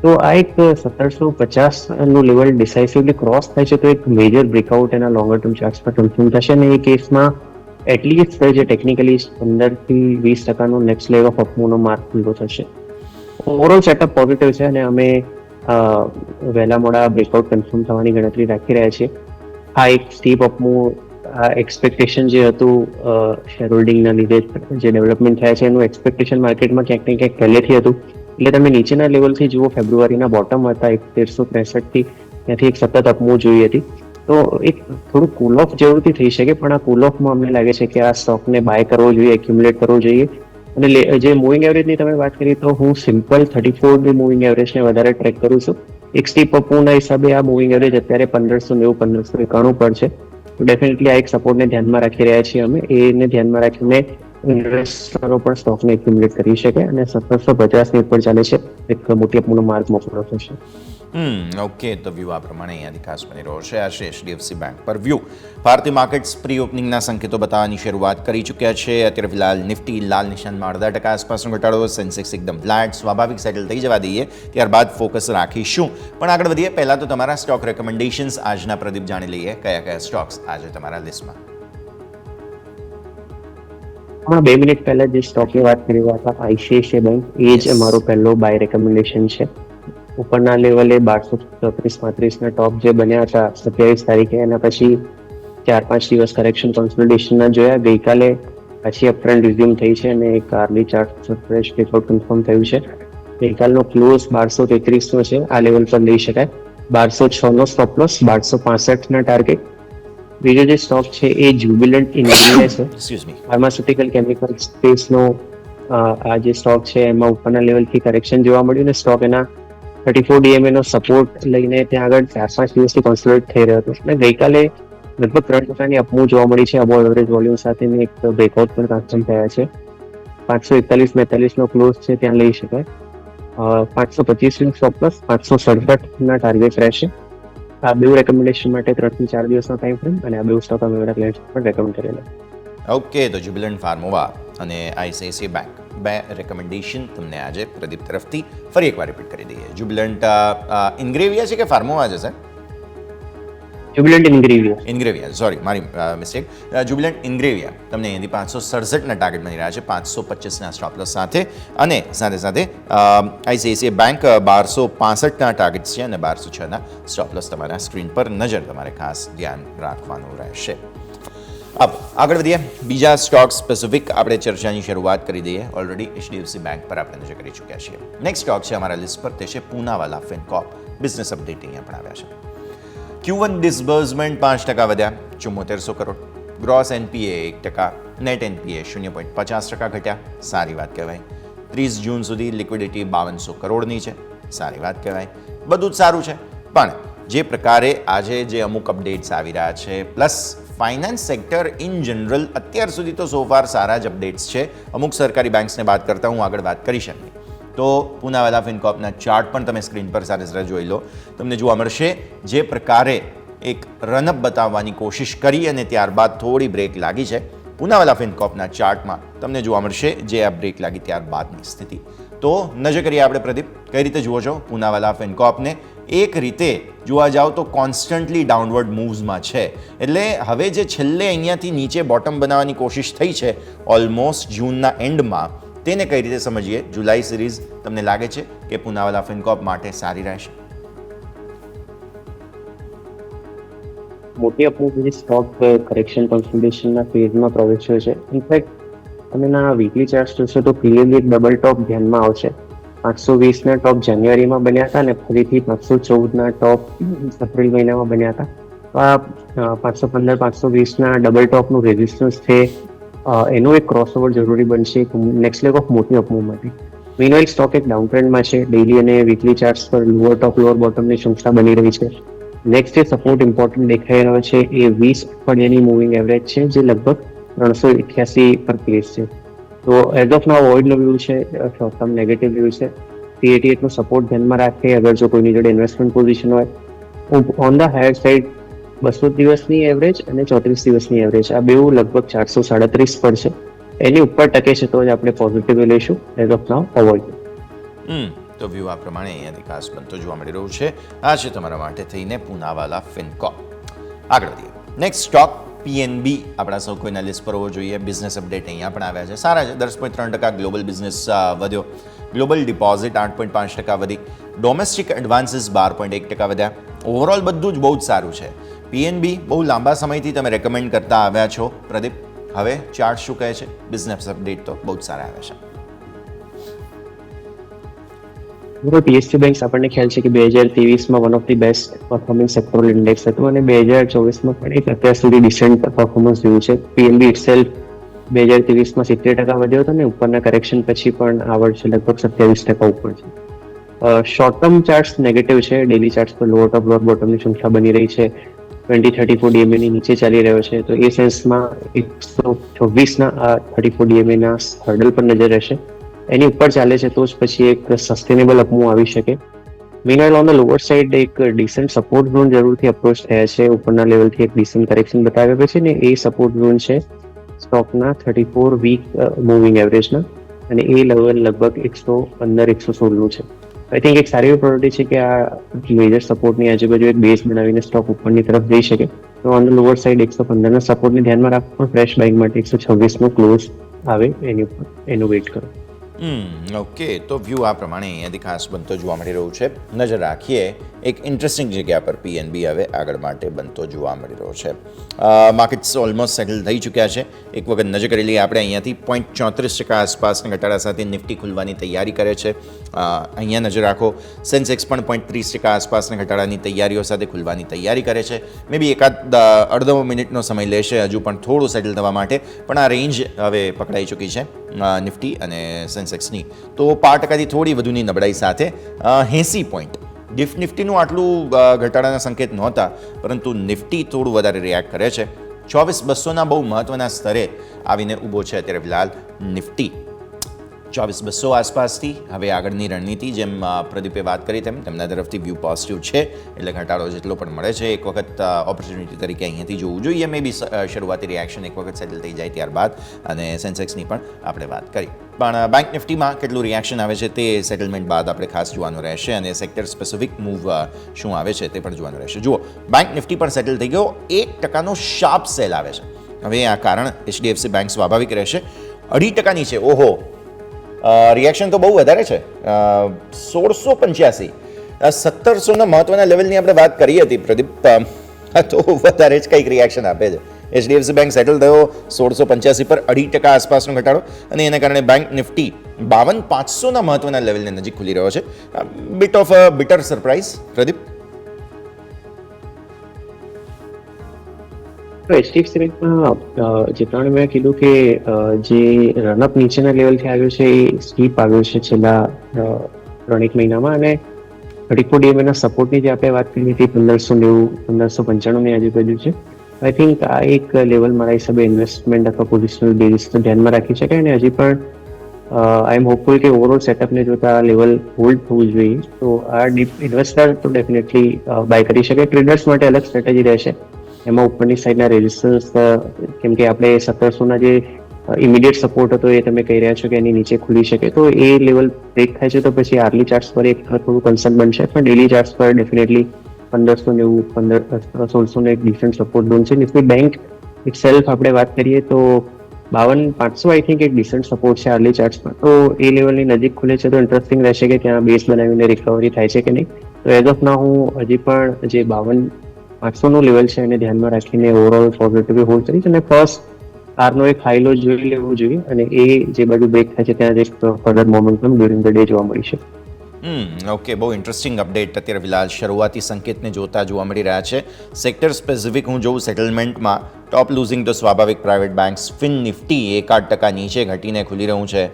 તો આ એક 1750 લેવલ ડિસાઇસિવલી ક્રોસ થાય છે તો એક મેજર બ્રેકઆઉટ એના લોંગર ટર્મ ચાર્ટ્સ પર કન્ફર્મ થશે અને એ કેસમાં એટલીસ્ટ જે ટેકનિકલી 15-20% નેક્સ્ટ લેવલ ઓફ અપમૂવનો માર્ક પૂરો થશે. ઓવરઓલ સેટઅપ પોઝિટિવ છે અને અમે વહેલા મોડા બ્રેકઆઉટ કન્ફર્મ થવાની ગણતરી રાખી રહ્યા છીએ. આ એક સ્ટીપ અપમૂવ આ એક્સપેક્ટેશન જે હતું શેર હોલ્ડિંગના લીધે જે ડેવલપમેન્ટ થયા છે એનું એક્સપેક્ટેશન માર્કેટમાં ક્યાંક ને ક્યાંક પહેલેથી હતું. એટલે તમે નીચેના લેવલથી જુઓ, ફેબ્રુઆરીના બોટમ હતા 1363થી, ત્યાંથી એક સતત અપમૂવ જોઈ હતી. તો એક થોડું કુલ ઓફ જરૂરથી થઈ શકે, પણ આ કુલ ઓફમાં અમને લાગે છે કે આ સ્ટોકને બાય કરવો જોઈએ, એક્યુમ્યુલેટ કરવો જોઈએ. અને જે મૂવિંગ એવરેજની તમે વાત કરી, તો હું સિમ્પલ 34 મૂવિંગ એવરેજને વધારે ટ્રેક કરું છું. એક સ્ટીપ અપના હિસાબે આ મૂવિંગ એવરેજ અત્યારે 1590-1591 પર છે. તો ડેફિનેટલી આ એક સપોર્ટને ધ્યાનમાં રાખી રહ્યા છીએ અમે. એને ધ્યાનમાં રાખીને ઇન્વેસ્ટરો પણ સ્ટોકને એક્યુમ્યુલેટ કરી શકે, અને 1750 ઉપર ચાલે છે, એક મોટી અપનો માર્ક મોકલો થશે. ઓકે, તો વ્યૂ આ પ્રમાણે અહીંયાથી ખાસ બની રહ્યો છે. આ છે HDFC બેંક પર વ્યૂ. ભારતીય માર્કેટ્સ પ્રી ઓપનિંગના સંકેતો બતાવવાની શરૂઆત કરી ચૂક્યા છે. અત્યારે ફિલહાલ નિફ્ટી લાલ નિશાનમાં 0.5% આસપાસનો ઘટાડો, સેન્સેક્સ એકદમ ફ્લેટ, સ્વાભાવિક સેટલ થઈ જવા દઈએ, ત્યારબાદ ફોકસ રાખીશું. પણ આગળ વધીએ પહેલાં તો તમારા સ્ટોક રેકમેન્ડેશન્સ આજના પ્રદીપ જાણી લઈએ. કયા કયા સ્ટોક્સ આજે તમારા લિસ્ટમાં? હમણાં 2 મિનિટ પહેલા જે સ્ટોકની વાત કરી રહ્યા હતા, ICICI બેંક, એ જ મારો પહેલો બાય રેકમેન્ડેશન છે. ઉપરના લેવલે 1234-35ના ટોપ જે બન્યા હતા 27 તારીખે, એના પછી 4-5 દિવસ કરેક્શન કોન્સોલિડેશનના જોયા. ગઈકાલે પછી અપટ્રેન્ડ રિઝ્યુમ થઈ છે અને એક આર્લી ચાર્ટ ફ્રેશ બ્રેકઆઉટ કન્ફર્મ થયું છે. ગઈકાલનો ક્લોઝ 1233નો છે, આ લેવલ પર લઈ શકાય. 1206નો સ્ટોપ લોસ, 1265ના ટાર્ગેટ. બીજો જે સ્ટોક છે એ જ્યુબિલન્ટ ઇન્ગ્રેવિયા છે, ફાર્માસ્યુટિકલ કેમિકલ સ્પેસનો આ જે સ્ટોક છે એમાં ઉપરના લેવલથી કરેક્શન જોવા મળ્યું અને સ્ટોક એના 34 DMA નો સપોર્ટ લઈને ત્યાં આગળ 4-5 દિવસથી કોન્સોલિડેટ થઈ રહ્યો હતો. અને ગઈકાલે લગભગ 3% અપમૂવ જોવા મળી છે અબોવ એવરેજ વોલ્યુમ સાથે, એક બ્રેકઆઉટ પણ કન્ફર્મ થયા છે. 541-42નો ક્લોઝ છે, ત્યાં લઈ શકાય. 525નો સ્ટોપ લોસ, 567ના ટાર્ગેટ રહેશે. આ બે રેકમેન્ડેશન માટે 3-4 દિવસનો ટાઈમ ફ્રેમ, અને આ બે સ્ટોક અમે બધા ક્લાયન્ટ્સ પણ રેકમેન્ડ કરેલા. ઓકે, તો જ્યુબિલન્ટ ફાર્મોવા અને ICICI બેંક, બે રેકમેન્ડેશન તમને આજે પ્રદીપ તરફથી ફરી એકવાર રિપીટ કરી દઈએ. જ્યુબિલન્ટ ઇન્ગ્રેવિયા છે કે ફાર્મોવા છે સર? જ્યુબિલન્ટ ઇન્ગ્રેવિયા, સોરી, મારી મિસ્ટેક. જ્યુબિલન્ટ ઇન્ગ્રેવિયા તમને અહીંયાથી 567ના ટાર્ગેટ મળી રહ્યા છે, 525ના સ્ટોપ લોસ સાથે. અને સાથે સાથે ICICI બેંક 1265ના ટાર્ગેટ્સ છે અને 1206ના સ્ટોપ લોસ તમારા સ્ક્રીન પર નજર તમારે ખાસ ધ્યાન રાખવાનું રહેશે. अब આગળ વધીએ, બીજા સ્ટોક સ્પેસિફિક આપણે ચર્ચાની શરૂઆત કરી દઈએ. ઓલરેડી HDFC બેંક પર આપણે નજર કરી ચૂક્યા છીએ. નેક્સ્ટ સ્ટોક છે અમારા લિસ્ટ પર, તે છે પૂનાવાલા ફિનકોર્પ. બિઝનેસ અપડેટ અહીંયા પણ આવ્યા છે. Q1 ડિસબર્સમેન્ટ 5% વધ્યા, 7400 crore. Gross NPA 1%, net NPA 0.50% ઘટ્યા, સારી વાત કહેવાય. 30 જૂન સુધી લિક્વિડિટી 5200 કરોડની છે, સારી વાત કહેવાય. બધું જ સારું છે, પણ જે પ્રકારે આજે જે અમુક અપડેટ્સ આવી રહ્યા છે, plus finance sector in general અત્યાર સુધી તો સોફાર સારા જ અપડેટ્સ છે. અમુક સરકારી બેંક્સને વાત કરતા હું આગળ વાત કરી શકીએ. તો પૂનાવાલા ફિનકોર્પના ચાર્ટ પણ તમે સ્ક્રીન પર સાથે જોઈ લો. તમને જોવા મળશે જે પ્રકારે એક રનઅપ બતાવવાની કોશિશ કરી અને ત્યારબાદ થોડી બ્રેક લાગી છે. પૂનાવાલા ફિનકોર્પના ચાર્ટમાં તમને જોવા મળશે જે આ બ્રેક લાગી ત્યારબાદની સ્થિતિ. તો નજર કરીએ આપણે પ્રદીપ, કઈ રીતે જુઓ છો પૂનાવાલા ફિનકોર્પને? એક રીતે જોવા જાઓ તો કોન્સ્ટન્ટલી ડાઉનવર્ડ મૂવ્સમાં છે. એટલે હવે જે છેલ્લે અહીંયાથી નીચે બોટમ બનાવવાની કોશિશ થઈ છે ઓલમોસ્ટ જૂનના એન્ડમાં, તેને કઈ રીતે સમજીએ? જુલાઈ સિરીઝ તમને લાગે છે કે પૂનાવાલા ફિનકોર્પ માટે સારી રહેશે? મોટી અપની સ્ટોક કરેક્શન કોન્સોલિડેશનના ફેઝમાં પ્રવેશ્યો છે. ઇનફેક્ટ તમે ના વીકલી ચાર્ટ જોશો તો ક્લિયરલી એક ડબલ ટોપ ધ્યાનમાં આવશે. 520ના ટોપ જાન્યુઆરીમાં બન્યા હતા અને ફરીથી 514ના ટોપ એપ્રિલ મહિનામાં બન્યા હતા. તો આ 515-520ના ડબલ ટોપનું રેઝિસ્ટન્સ છે, એનો એક ક્રોસઓવર જરૂરી બનશે નેક્સ્ટ લેગ ઓફ મોટી અપમૂવ માટે. મીનવાઇલ સ્ટોક એક ડાઉન ટ્રેન્ડમાં છે. ડેઇલી અને વીકલી ચાર્ટ્સ પર લોઅર ટોપ લોઅર બોટમની સંખ્યા બની રહી છે. નેક્સ્ટ જે સપોર્ટ ઇમ્પોર્ટન્ટ દેખાઈ રહ્યો છે એ 20 અઠવાડિયાની મૂવિંગ એવરેજ છે, જે લગભગ 388 પર પ્લેસ છે. તો એઝ ઓફ નાઉ વોઇડનો વ્યૂ છે, શોર્ટ ટર્મ નેગેટિવ વ્યૂ છે. 388નો સપોર્ટ ધ્યાનમાં રાખે અગર જો કોઈની જોડે ઇન્વેસ્ટમેન્ટ પોઝિશન હોય. ઓન ધ હાયર સાઇડ 200 દિવસની એવરેજ અને 34 દિવસની એવરેજ, આ બેઉ લગભગ 437 પર છે. એની ઉપર ટકે છે તો જ આપણે પોઝિટિવ લઈશું. As of now avoid. તો વ્યૂ આ પ્રમાણે અહીંયાથી ખાસ બનતો જોવા મળી રહ્યું છે. આ છે તમારા માટે થઈને પૂનાવાલા ફિનકોર્પ. આગળ વધીએ. નેક્સ્ટ સ્ટોક PNB આપણા સૌ કોઈના લિસ્ટ પર હોવો જોઈએ. બિઝનેસ અપડેટ અહીંયા પણ આવ્યા છે, સારા છે. 10.3% ગ્લોબલ બિઝનેસ વધ્યો. ગ્લોબલ ડિપોઝિટ 8.5% વધી. ડોમેસ્ટિક એડવાન્સીસ 12.1% વધ્યા. ઓવરઓલ બધું જ બહુ જ સારું છે. પીએનબી બહુ લાંબા સમયથી તમે રેકમેન્ડ કરતા આવ્યા છો પ્રદીપ, હવે ચાર્ટ શું કહે છે? બિઝનેસ અપડેટ તો બહુ જ સારા આવ્યા છે. PSU બેંક્સ આપણને ખ્યાલ છે કે 2023માં one of the best performing sectoral index હતું અને 2024માં પણ એક અત્યાર સુધી ડિસેન્ટ પરફોર્મન્સ રહ્યું છે. પીએનબી ઇટસેલ્ફ 2023માં 70% વધ્યો હતો અને ઉપરના કરેક્શન પછી પણ આ વર્ષે લગભગ 27% ઉપર છે. શોર્ટ ટર્મ ચાર્ટ્સ નેગેટિવ છે, ડેલી ચાર્ટ્સ પર લોઅર ટોપ લોઅર બોટમની સંખ્યા બની રહી છે, 2034 DMA ની નીચે ચાલી રહ્યો છે, તો એ સેન્સમાં 126ના આ 34 DMA ના હર્ડલ પર નજર રહેશે. એની ઉપર ચાલે છે તો જ પછી એક સસ્ટેનેબલ અપમૂવ આવી શકે. Meanwhile on the lower side એક ડિસન્ટ સપોર્ટ ઝોન જરૂરથી અપ્રોચ થયા છે, ઉપરના લેવલથી એક ડિસન્ટ કરેક્શન બતાવ્યા પછી ને એ સપોર્ટ ઝોન છે સ્ટોકના 34 વીક મૂવિંગ એવરેજના અને એ લેવલ લગભગ 115-116નું છે. આઈ થિંક એક સારી એવી પ્રોબેબિલિટી છે કે આ મેજર સપોર્ટની આજુબાજુ એક બેઝ બનાવીને સ્ટોક ઉપરની તરફ જઈ શકે. તો ઓન ધ લોઅર સાઇડ 115ના સપોર્ટને ધ્યાનમાં રાખો, પણ ફ્રેશ બાઇંગ માટે 126નો ક્લોઝ આવે એની ઉપર એનું વેઇટ કરો. ઓકે, તો વ્યૂ આ પ્રમાણે અહીંયાથી ખાસ બનતો જોવા મળી રહ્યું છે. નજર રાખીએ એક ઇન્ટરેસ્ટિંગ જગ્યા પર પીએનબી હવે આગળ માટે બનતો જોવા મળી રહ્યો છે. માર્કેટ્સ ઓલમોસ્ટ સેટલ થઈ ચૂક્યા છે. એક વખત નજર કરી લઈએ આપણે, અહીંયાથી 0.34% આસપાસના ઘટાડા સાથે નિફ્ટી ખુલવાની તૈયારી કરે છે. અહીંયા નજર રાખો, સેન્સેક્સ પણ 0.30% આસપાસના ઘટાડાની તૈયારીઓ સાથે ખુલવાની તૈયારી કરે છે. મે બી એકાદ અડધો મિનિટનો સમય લેશે હજુ પણ થોડું સેટલ થવા માટે, પણ આ રેન્જ હવે પકડાઈ ચૂકી છે નિફ્ટી અને સેન્સેક્સની. તો 5%થી થોડી વધુની નબળાઈ સાથે 80 પોઈન્ટ. નિફ્ટીનું આટલું ઘટાડાના સંકેત નહોતા, પરંતુ નિફ્ટી થોડું વધારે રિએક્ટ કરે છે. 24,200ના બહુ મહત્વના સ્તરે આવીને ઊભો છે અત્યારે ફિલહાલ નિફ્ટી. 24,200 આસપાસથી હવે આગળની રણનીતિ, જેમ પ્રદીપે વાત કરી તેમ તેમના તરફથી વ્યૂ પોઝિટિવ છે, એટલે ઘટાડો જેટલો પણ મળે છે એક વખત ઓપોર્ચ્યુનિટી તરીકે અહીંયાથી જોવું જોઈએ. મે બી શરૂઆતી રિએક્શન એક વખત સેટલ થઈ જાય ત્યારબાદ, અને સેન્સેક્સની પણ આપણે વાત કરી. પણ બેંક નિફ્ટીમાં કેટલું રિએક્શન આવે છે તે સેટલમેન્ટ બાદ આપણે ખાસ જોવાનું રહેશે, અને સેક્ટર સ્પેસિફિક મૂવ શું આવે છે તે પણ જોવાનું રહેશે. જુઓ, બેંક નિફ્ટી પણ સેટલ થઈ ગયો, 1%નો શાર્પ સેલ આવે છે. હવે આ કારણ HDFC બેંક સ્વાભાવિક રહેશે. 2.5% નીચે, ઓહો, રિએક્શન તો બહુ વધારે છે. 1685, 1700ના મહત્વના લેવલની આપણે વાત કરી હતી પ્રદીપ, તો વધારે જ કંઈક રિએક્શન આપે છે. HDFC બેંક સેટલ થયો 1685 પર, 2% આસપાસનો ઘટાડો, અને એના કારણે બેંક નિફ્ટી 52,500ના મહત્વના લેવલને નજીક ખુલી રહ્યો છે. Bit of a bitter surprise Pradeep. તો HDFC બેંકમાં જે પ્રમાણે મેં કીધું કે જે રનઅપ નીચેના લેવલથી આવ્યો છે એ સ્ટીપ આવ્યો છે છેલ્લા 3-1 મહિનામાં, અને 34 DMAના સપોર્ટની જે આપણે વાત કરી હતી 1590-1595ની આજુબાજુ છે. આઈ થિંક આ એક લેવલ મારા હિસાબે ઇન્વેસ્ટમેન્ટ અથવા પોઝિશનલ બેઝિસ ધ્યાનમાં રાખી શકાય, અને હજી પણ આઈ એમ હોપફુલ કે ઓવરઓલ સેટઅપને જોતા આ લેવલ હોલ્ડ થવું જોઈએ. તો આ ડીપ ઇન્વેસ્ટર તો ડેફિનેટલી બાય કરી શકે. ટ્રેડર્સ માટે અલગ સ્ટ્રેટેજી રહેશે. એમાં ઉપરની સાઈડના રેઝિસ્ટન્સ, કેમ કે આપણે 1700ના જે ઇમિડિયેટ સપોર્ટ હતો એ તમે કહી રહ્યા છો કે એની નીચે ખુલી શકે, તો એ લેવલ બ્રેક થાય છે તો પછી આર્લી ચાર્ટ્સ પર એક થોડું કન્સર્ન બનશે, પણ ડેલી ચાર્ટ્સ પર ડેફિનેટલી 1590-1600 એક ડિફરન્ટ સપોર્ટ ઝોન છે. નિફ્ટી બેંક ઇટસેલ્ફ આપણે વાત કરીએ તો 52,500 આઈ થિંક એક ડિસન્ટ સપોર્ટ છે આર્લી ચાર્ટ્સ પર. તો એ લેવલની નજીક ખુલે છે તો ઇન્ટરેસ્ટિંગ રહેશે કે ત્યાં બેઝ બનાવીને રિકવરી થાય છે કે નહીં. તો એઝ ઓફ ના હું હજી પણ જે 52,500નું લેવલ છે એને ધ્યાનમાં રાખીને ઓવરઓલ પોઝિટિવ હોલ્ડ કરીશ, અને ફર્સ્ટ આરનો એક હાઈ લો જોઈ લેવું જોઈએ, અને એ જે બાજુ બ્રેક થાય છે ત્યાં જ એક further momentum during the day જોવા મળી છે. ઓકે, બહુ ઇન્ટરેસ્ટિંગ અપડેટ અત્યારે ફિલહાલ શરૂઆતી સંકેતને જોતા જોવા મળી રહ્યા છે. સેક્ટર સ્પેસિફિક હું જોઉં સેટલમેન્ટમાં, ટોપ લૂઝિંગ તો સ્વાભાવિક પ્રાઇવેટ બેંક્સ. ફિન નિફ્ટી 1.8% નીચે ઘટીને ખુલી રહ્યું છે.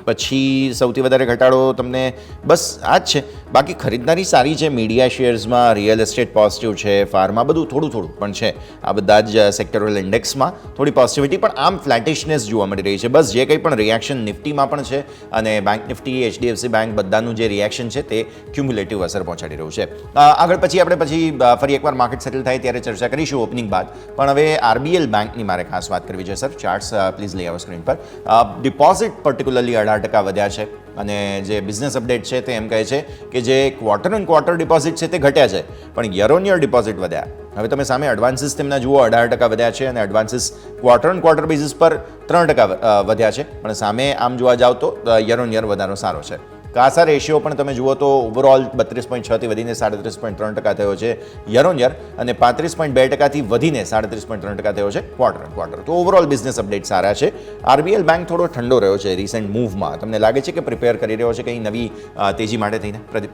પછી સૌથી વધારે ઘટાડો તમને બસ આ જ છે. બાકી ખરીદદારી સારી છે મીડિયા શેર્સમાં, રિયલ એસ્ટેટ પોઝિટિવ છે, ફાર્મા બધું થોડું પણ છે. આ બધા જ સેક્ટરલ ઇન્ડેક્સમાં થોડી પોઝિટિવિટી, પણ આમ ફ્લેટિશનેસ જોવા મળી રહી છે. બસ જે કંઈ પણ રિએક્શન નિફ્ટીમાં પણ છે, અને બેંક નિફ્ટી, HDFC બેંક બધાનું જે રિએક્શન છે તે ક્યુમ્યુલેટિવ અસર પહોંચાડી રહ્યું છે. આગળ પછી આપણે ફરી એકવાર માર્કેટ સેટલ થાય ત્યારે ચર્ચા કરીશું ઓપનિંગ બાદ. પણ હવે RBL બેંકની મારે ખાસ વાત કરવી છે સર. ચાર્ટ્સ પ્લીઝ લઈ આવો સ્ક્રીન પર. ડિપોઝિટ પર્ટિક્યુલરલી 18% વધ્યા છે, અને જે બિઝનેસ અપડેટ છે તે એમ કહે છે કે જે ક્વાર્ટર ઓન ક્વાર્ટર ડિપોઝિટ છે તે ઘટ્યા છે, પણ યર ઓન યર ડિપોઝિટ વધ્યા. હવે તમે સામે એડવાન્સીસ તેમના જુઓ, 18% વધ્યા છે, અને advances quarter on quarter basis પર 3% વધ્યા છે, પણ સામે આમ જોવા જાવ તો યર ઓન યર વધારો સારો છે. કાસા રેશિયો પણ તમે જુઓ તો ઓવરઓલ 32.6થી વધીને 37.3% થયો છે યર ઓન યર, અને 35.2%થી વધીને 37.3% થયો છે ક્વાર્ટર ઓન ક્વાર્ટર. તો ઓવરઓલ બિઝનેસ અપડેટ સારા છે. આરબીએલ બેંક થોડો ઠંડો રહ્યો છે રિસેન્ટ મૂવમાં. તમને લાગે છે કે પ્રિપેર કરી રહ્યો છે કંઈ નવી તેજી માટે થઈને? પ્રદીપ?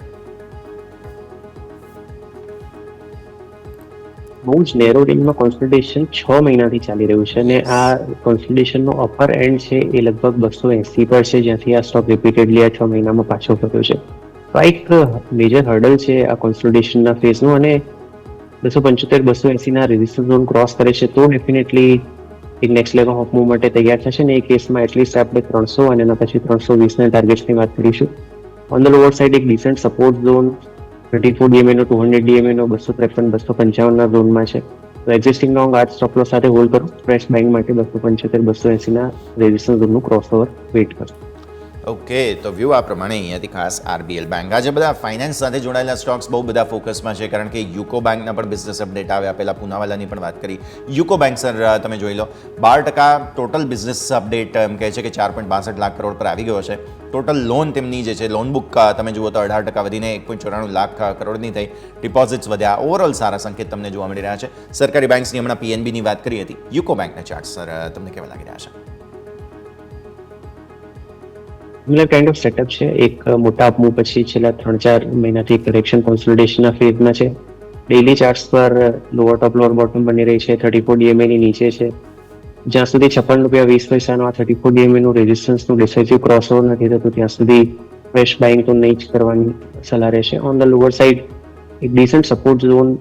બહુ જ નેરો રેન્જમાં કોન્સોલિડેશન 6 મહિનાથી ચાલી રહ્યું છે, અને આ કોન્સોલિડેશનનો અપર એન્ડ છે એ લગભગ 280 પર છે, જ્યાંથી આ સ્ટોક રિપીટેડલી આ 6 મહિનામાં પાછો ફર્યો છે. તો આ એક મેજર હર્ડલ છે આ કોન્સોલિડેશનના ફેઝનું, અને 275-280ના રેઝિસ્ટન્સ ઝોન ક્રોસ કરે છે તો ડેફિનેટલી એક નેક્સ્ટ લેવલ ઓફ મૂવ માટે તૈયાર થશે. ને એ કેસમાં એટલીસ્ટ આપણે 300 અને એના પછી 320ના ટાર્ગેટ્સની વાત કરીશું. ઓન ધ લોઅર સાઇડ એક ડિસન્ટ સપોર્ટ ઝોન 34 DMA નો 200 DMA નો 253-255ના ઝોનમાં છે. તો એક્ઝિસ્ટિંગ લોંગ આ સ્ટોપ લોસ સાથે હોલ્ડ કરો. ફ્રેશ બાઇંગ માટે 275-280ના રેઝિસ્ટન્સ ઝોનનું ક્રોસઓવર વેઇટ કરો. ઓકે, તો વ્યૂ આ પ્રમાણે અહીંયાથી ખાસ આરબીએલ બેંક. આજે બધા ફાઇનાન્સ સાથે જોડાયેલા સ્ટોક્સ બહુ બધા ફોકસમાં છે, કારણ કે યુકો બેંકના પણ બિઝનેસ અપડેટ આવ્યા. પહેલાં પૂનાવાલાની પણ વાત કરી. યુકો બેંક સર તમે જોઈ લો, 12% ટોટલ બિઝનેસ અપડેટ એમ કહે છે કે 4.62 લાખ કરોડ પર આવી ગયો છે. ટોટલ લોન તેમની જે છે લોન બુક તમે જુઓ તો 18% વધીને 1.94 લાખ કરોડની થઈ. ડિપોઝિટ્સ વધ્યા. ઓવરઓલ સારા સંકેત તમને જોવા મળી રહ્યા છે. સરકારી બેંક્સની હમણાં પીએનબીની વાત કરી હતી. યુકો બેંકના ચાર્ટ સર તમને કેવા લાગી રહ્યા છે? સિમિલર કાઇન્ડ ઓફ સેટઅપ છે. એક મોટા અપમૂવ પછી છેલ્લા 3-4 મહિનાથી કરેક્શન કોન્સોલિડેશનના ફેઝમાં છે. ડેઇલી ચાર્ટ્સ પર લોઅર ટોપ લોઅર બોટમ બની રહી છે. 34 DMA ની નીચે છે. જ્યાં સુધી ₹56.20નો આ 34 DMA નું રેઝિસ્ટન્સનું ડિસાઇસિવ ક્રોસઓવર નથી થતું ત્યાં સુધી ફ્રેશ બાઇંગ તો નહીં જ કરવાની સલાહ રહેશે. ઓન ધ લોઅર સાઇડ એક ડિસન્ટ સપોર્ટ ઝોન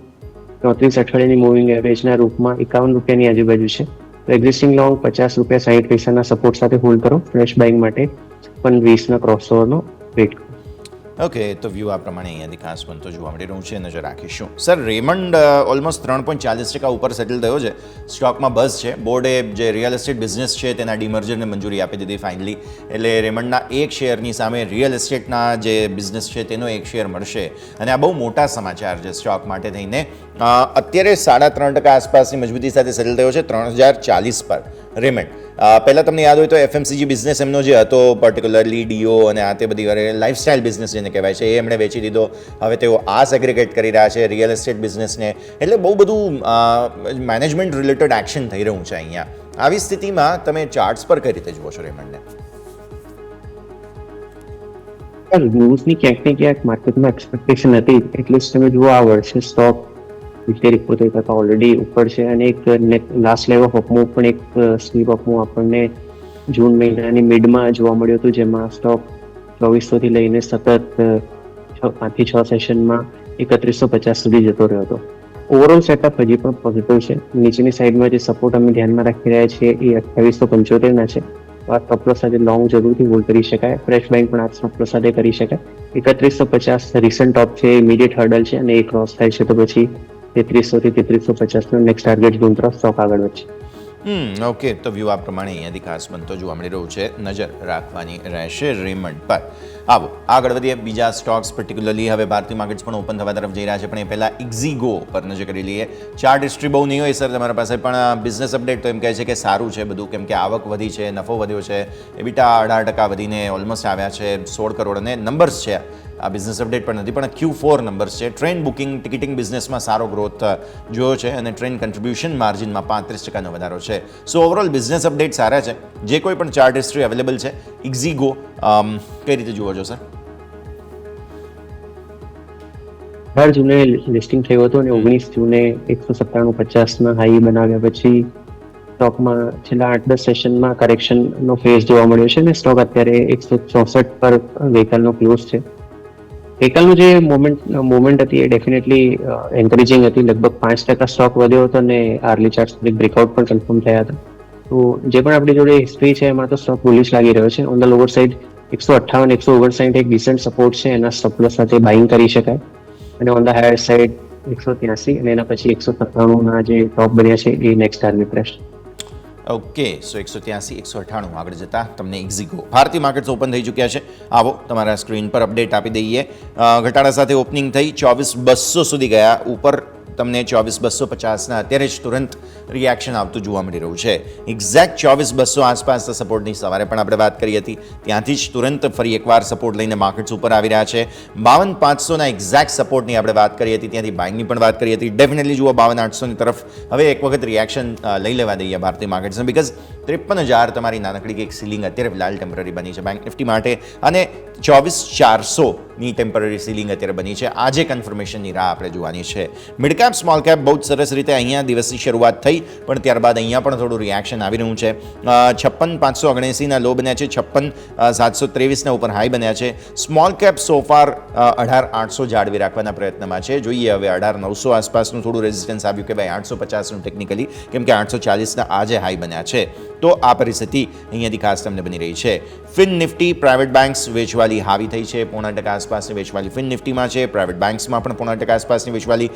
34 અઠવાડિયાની મૂવિંગ એવરેજના રૂપમાં ₹51ની આજુબાજુ છે. તો એક્ઝિસ્ટિંગ લોંગ ₹50.60ના સપોર્ટ સાથે હોલ્ડ કરો. ફ્રેશ બાઇંગ માટે 20ના ક્રોસઓવરનો વેટ કરો. ઓકે, તો વ્યૂ આ પ્રમાણે અહીંયાથી ખાસ બનતો જોવા મળી રહ્યું છે. નજર રાખીશું. સર, રેમંડ ઓલમોસ્ટ 3.40% ઉપર સેટલ થયો છે. સ્ટોકમાં બઝ છે. બોર્ડે જે રિયલ એસ્ટેટ બિઝનેસ છે તેના ડીમર્જરને મંજૂરી આપી દીધી ફાઇનલી. એટલે રેમંડના એક શેરની સામે રિયલ એસ્ટેટના જે બિઝનેસ છે તેનો એક શેર મળશે, અને આ બહુ મોટા સમાચાર છે સ્ટોક માટે થઈને. અત્યારે 3.5% આસપાસની મજબૂતી સાથે સેટલ થયો છે 3040 પર રેમંડ. પહેલાં તમને યાદ હોય તો એફએમસીજી બિઝનેસ એમનો જે હતો, પર્ટિક્યુલરલી ડીઓ અને આ તે બધી લાઇફસ્ટાઇલ બિઝનેસ જેને કહેવાય છે, એ એમણે વેચી દીધો. હવે તેઓ આ સેગ્રિગેટ કરી રહ્યા છે રિયલ એસ્ટેટ બિઝનેસને. એટલે બહુ બધું મેનેજમેન્ટ રિલેટેડ એક્શન થઈ રહ્યું છે અહીંયા. આવી સ્થિતિમાં તમે ચાર્ટ્સ પર કઈ રીતે જુઓ છો રેમંડને? ન્યૂઝની ક્યાંક ને ક્યાંક માર્કેટમાં એક્સપેક્ટેશન હતી, એટલીસ્ટ તમે જુઓ આ વર્ષે સ્ટોક 70-71% ઓલરેડી ઉપર છે, અને એક લાસ્ટ લેવલ ઓફ અપમૂવ પણ એક સ્વીપ અપમૂવ આપણને જૂન મહિનાની મિડમાં જોવા મળ્યું હતું, જેમાં સ્ટોક 2400થી લઈને સતત 5-6 સેશનમાં 3150 સુધી જતો રહ્યો હતો. ઓવરઓલ સેટઅપ હજી પણ પોઝિટિવ છે. નીચેની સાઈડમાં જે સપોર્ટ અમે ધ્યાનમાં રાખી રહ્યા છીએ એ 2875ના છે. આ સ્ટોપ લોસ સાથે લોંગ જરૂરથી હોલ્ડ કરી શકાય. ફ્રેશ બાઇંગ પણ આ સ્ટોપ લોસ સાથે કરી શકાય. 3150 રિસન્ટ ટોપ છે, ઇમિડિયેટ હર્ડલ છે, અને એ ક્રોસ થાય છે તો પછી 3300થી 3350નો નેક્સ્ટ ટાર્ગેટ ઝોન તરફ સ્ટોક આગળ વધશે. ઓકે, તો વ્યૂ આ પ્રમાણે અહીંયાથી ખાસ બનતો જોવા મળી રહ્યું છે. નજર રાખવાની રહેશે રેમંડ પર. આવો આગળ વધીએ. બીજા સ્ટોક્સ પર્ટિક્યુલરલી હવે ભારતીય માર્કેટ્સ પણ ઓપન થવા તરફ જઈ રહ્યા છે, પણ એ પહેલાં એક્ઝીગો પર નજર કરી લઈએ. ચાર્ટ હિસ્ટ્રી બહુ નહીં હોય સર તમારા પાસે, પણ બિઝનેસ અપડેટ તો એમ કહે છે કે સારું છે બધું, કેમ કે આવક વધી છે, નફો વધ્યો છે, એબીટા 18% વધીને ઓલમોસ્ટ આવ્યા છે 16 કરોડ, અને નંબર્સ છે. આ બિઝનેસ અપડેટ પણ નથી, પણ Q4 નંબર્સ છે. ટ્રેન બુકિંગ ટિકિટિંગ બિઝનેસમાં સારો ગ્રોથ જોયો છે, અને ટ્રેન કન્ટ્રીબ્યુશન માર્જિનમાં 35%નો વધારો છે. સો ઓવરઓલ બિઝનેસ અપડેટ સારા છે. જે કોઈ પણ ચાર્ટ હિસ્ટ્રી અવેલેબલ છે એક્ઝીગો કઈ રીતે જુઓ છો સર? 18 જૂને લિસ્ટિંગ થયું હતું, અને 19 જૂને 197.50ના હાઈ બનાવ્યા પછી સ્ટોકમાં છેલ્લા 8-10 સેશનમાં કરેક્શનનો ફેઝ જોવા મળ્યો છે, અને સ્ટોક અત્યારે 164 પર ગઈકાલનો ક્લોઝ છે. ગઈકાલનું જે મોમેન્ટ હતી એ ડેફિનેટલી એન્કરેજિંગ હતી. લગભગ 5% સ્ટોક વધ્યો હતો, અને આર્લી ચાર્ટ્સ બ્રેકઆઉટ પણ કન્ફર્મ થયા હતા. તો જે પણ આપણી જોડે હિસ્ટ્રી છે એમાં તો સ્ટોક બુલિશ લાગી રહ્યો છે. ઓન ધ લોઅર સાઇડ 158-159 એક ડિસન્ટ સપોર્ટ છે, એના સ્ટોપ લોસ સાથે બાઇંગ કરી શકાય. અને ઓન ધ હાયર સાઇડ 183 અને એના પછી 197ના જે ટોપ બન્યા છે એ નેક્સ્ટ ટાર્ગેટ રહેશે. ઓકે, સો 183-198 આગળ જતા તમને એક્ઝીગો. ભારતીય માર્કેટ્સ ઓપન થઈ ચૂક્યા છે. આવો તમારા સ્ક્રીન પર અપડેટ આપી દઈએ. ઘટાડા સાથે ઓપનિંગ થઈ 24,200 સુધી ગયા. ઉપર તમને 24,250ના અત્યારે જ તુરંત રિએક્શન આવતું જોવા મળી રહ્યું છે. એક્ઝેક્ટ 24,200 આસપાસ સપોર્ટની સવારે પણ આપણે વાત કરી હતી, ત્યાંથી જ તુરંત ફરી એકવાર સપોર્ટ લઈને માર્કેટ્સ ઉપર આવી રહ્યા છે. 52,500ના એક્ઝેક્ટ સપોર્ટની આપણે વાત કરી હતી, ત્યાંથી બાઇંગની પણ વાત કરી હતી. ડેફિનેટલી જુઓ 52,800ની તરફ હવે એક વખત રિએક્શન લઈ લેવા દઈએ ભારતીય માર્કેટ્સને, બિકોઝ 53,000 તમારી નાનકડી એક સીલિંગ અત્યારે ફિલહાલ ટેમ્પરરી બની છે બેંક નિફ્ટી માટે, અને 24,400ની ટેમ્પરરી સીલિંગ અત્યારે બની છે. આજે કન્ફર્મેશનની રાહ આપણે જોવાની છે. મિડ કેપ સ્મોલ કેપ બહુ જ સરસ રીતે અહીંયા દિવસની શરૂઆત થઈ, પણ ત્યારબાદ અહીંયા પણ થોડું રિએક્શન આવી રહ્યું છે. 56,579ના લો બન્યા છે, 56,723ના ઉપર હાઈ બન્યા છે. સ્મોલ કેપ સોફાર 18,800 જાળવી રાખવાના પ્રયત્નમાં છે. જોઈએ હવે 18,900 આસપાસનું થોડું રેઝિસ્ટન્સ આવ્યું કે ભાઈ 850નું ટેકનિકલી, કેમ કે 840ના આજે હાઈ બન્યા છે. તો આ પરિસ્થિતિ અહીંયાથી ખાસ તમને બની રહી છે. ફિન નિફ્ટી પ્રાઇવેટ બેંક્સ વેચવાલી હાવી થઈ છે, 0.5% આસપાસની વેચવાલી ફિન નિફ્ટીમાં છે. પ્રાઇવેટ બેંક્સમાં પણ 0.5% આસપાસની વેચવાલી.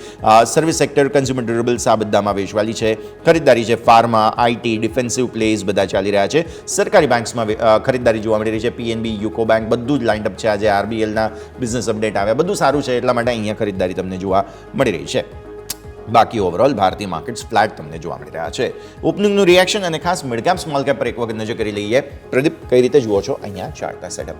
સર્વિસ સેક્ટર, કન્ઝ્યુમર ડ્યુરેબલ્સ આ બધામાં વેચવાલી છે. ખરીદદારી છે ફાર્મા, આઈટી, ડિફેન્સિવ પ્લેસ બધા ચાલી રહ્યા છે. સરકારી બેંક્સમાં ખરીદદારી જોવા મળી રહી છે. પીએનબી, યુકો બેંક બધું જ લાઇન્ડ અપ છે. આજે આરબીએલના બિઝનેસ અપડેટ આવ્યા, બધું સારું છે, એટલા માટે અહીંયા ખરીદદારી તમને જોવા મળી રહી છે. બાકી ઓવરઓલ ભારતીય માર્કેટ્સ ફ્લેટ તમને જોવા મળી રહ્યા છે. ઓપનિંગનું રિએક્શન અને ખાસ મિડ કેપ સ્મોલ કેપ પર એક વખત નજર કરી લઈએ. પ્રદીપ, કઈ રીતે જુઓ છો અહીંયા ચાર્ટના સેટઅપ?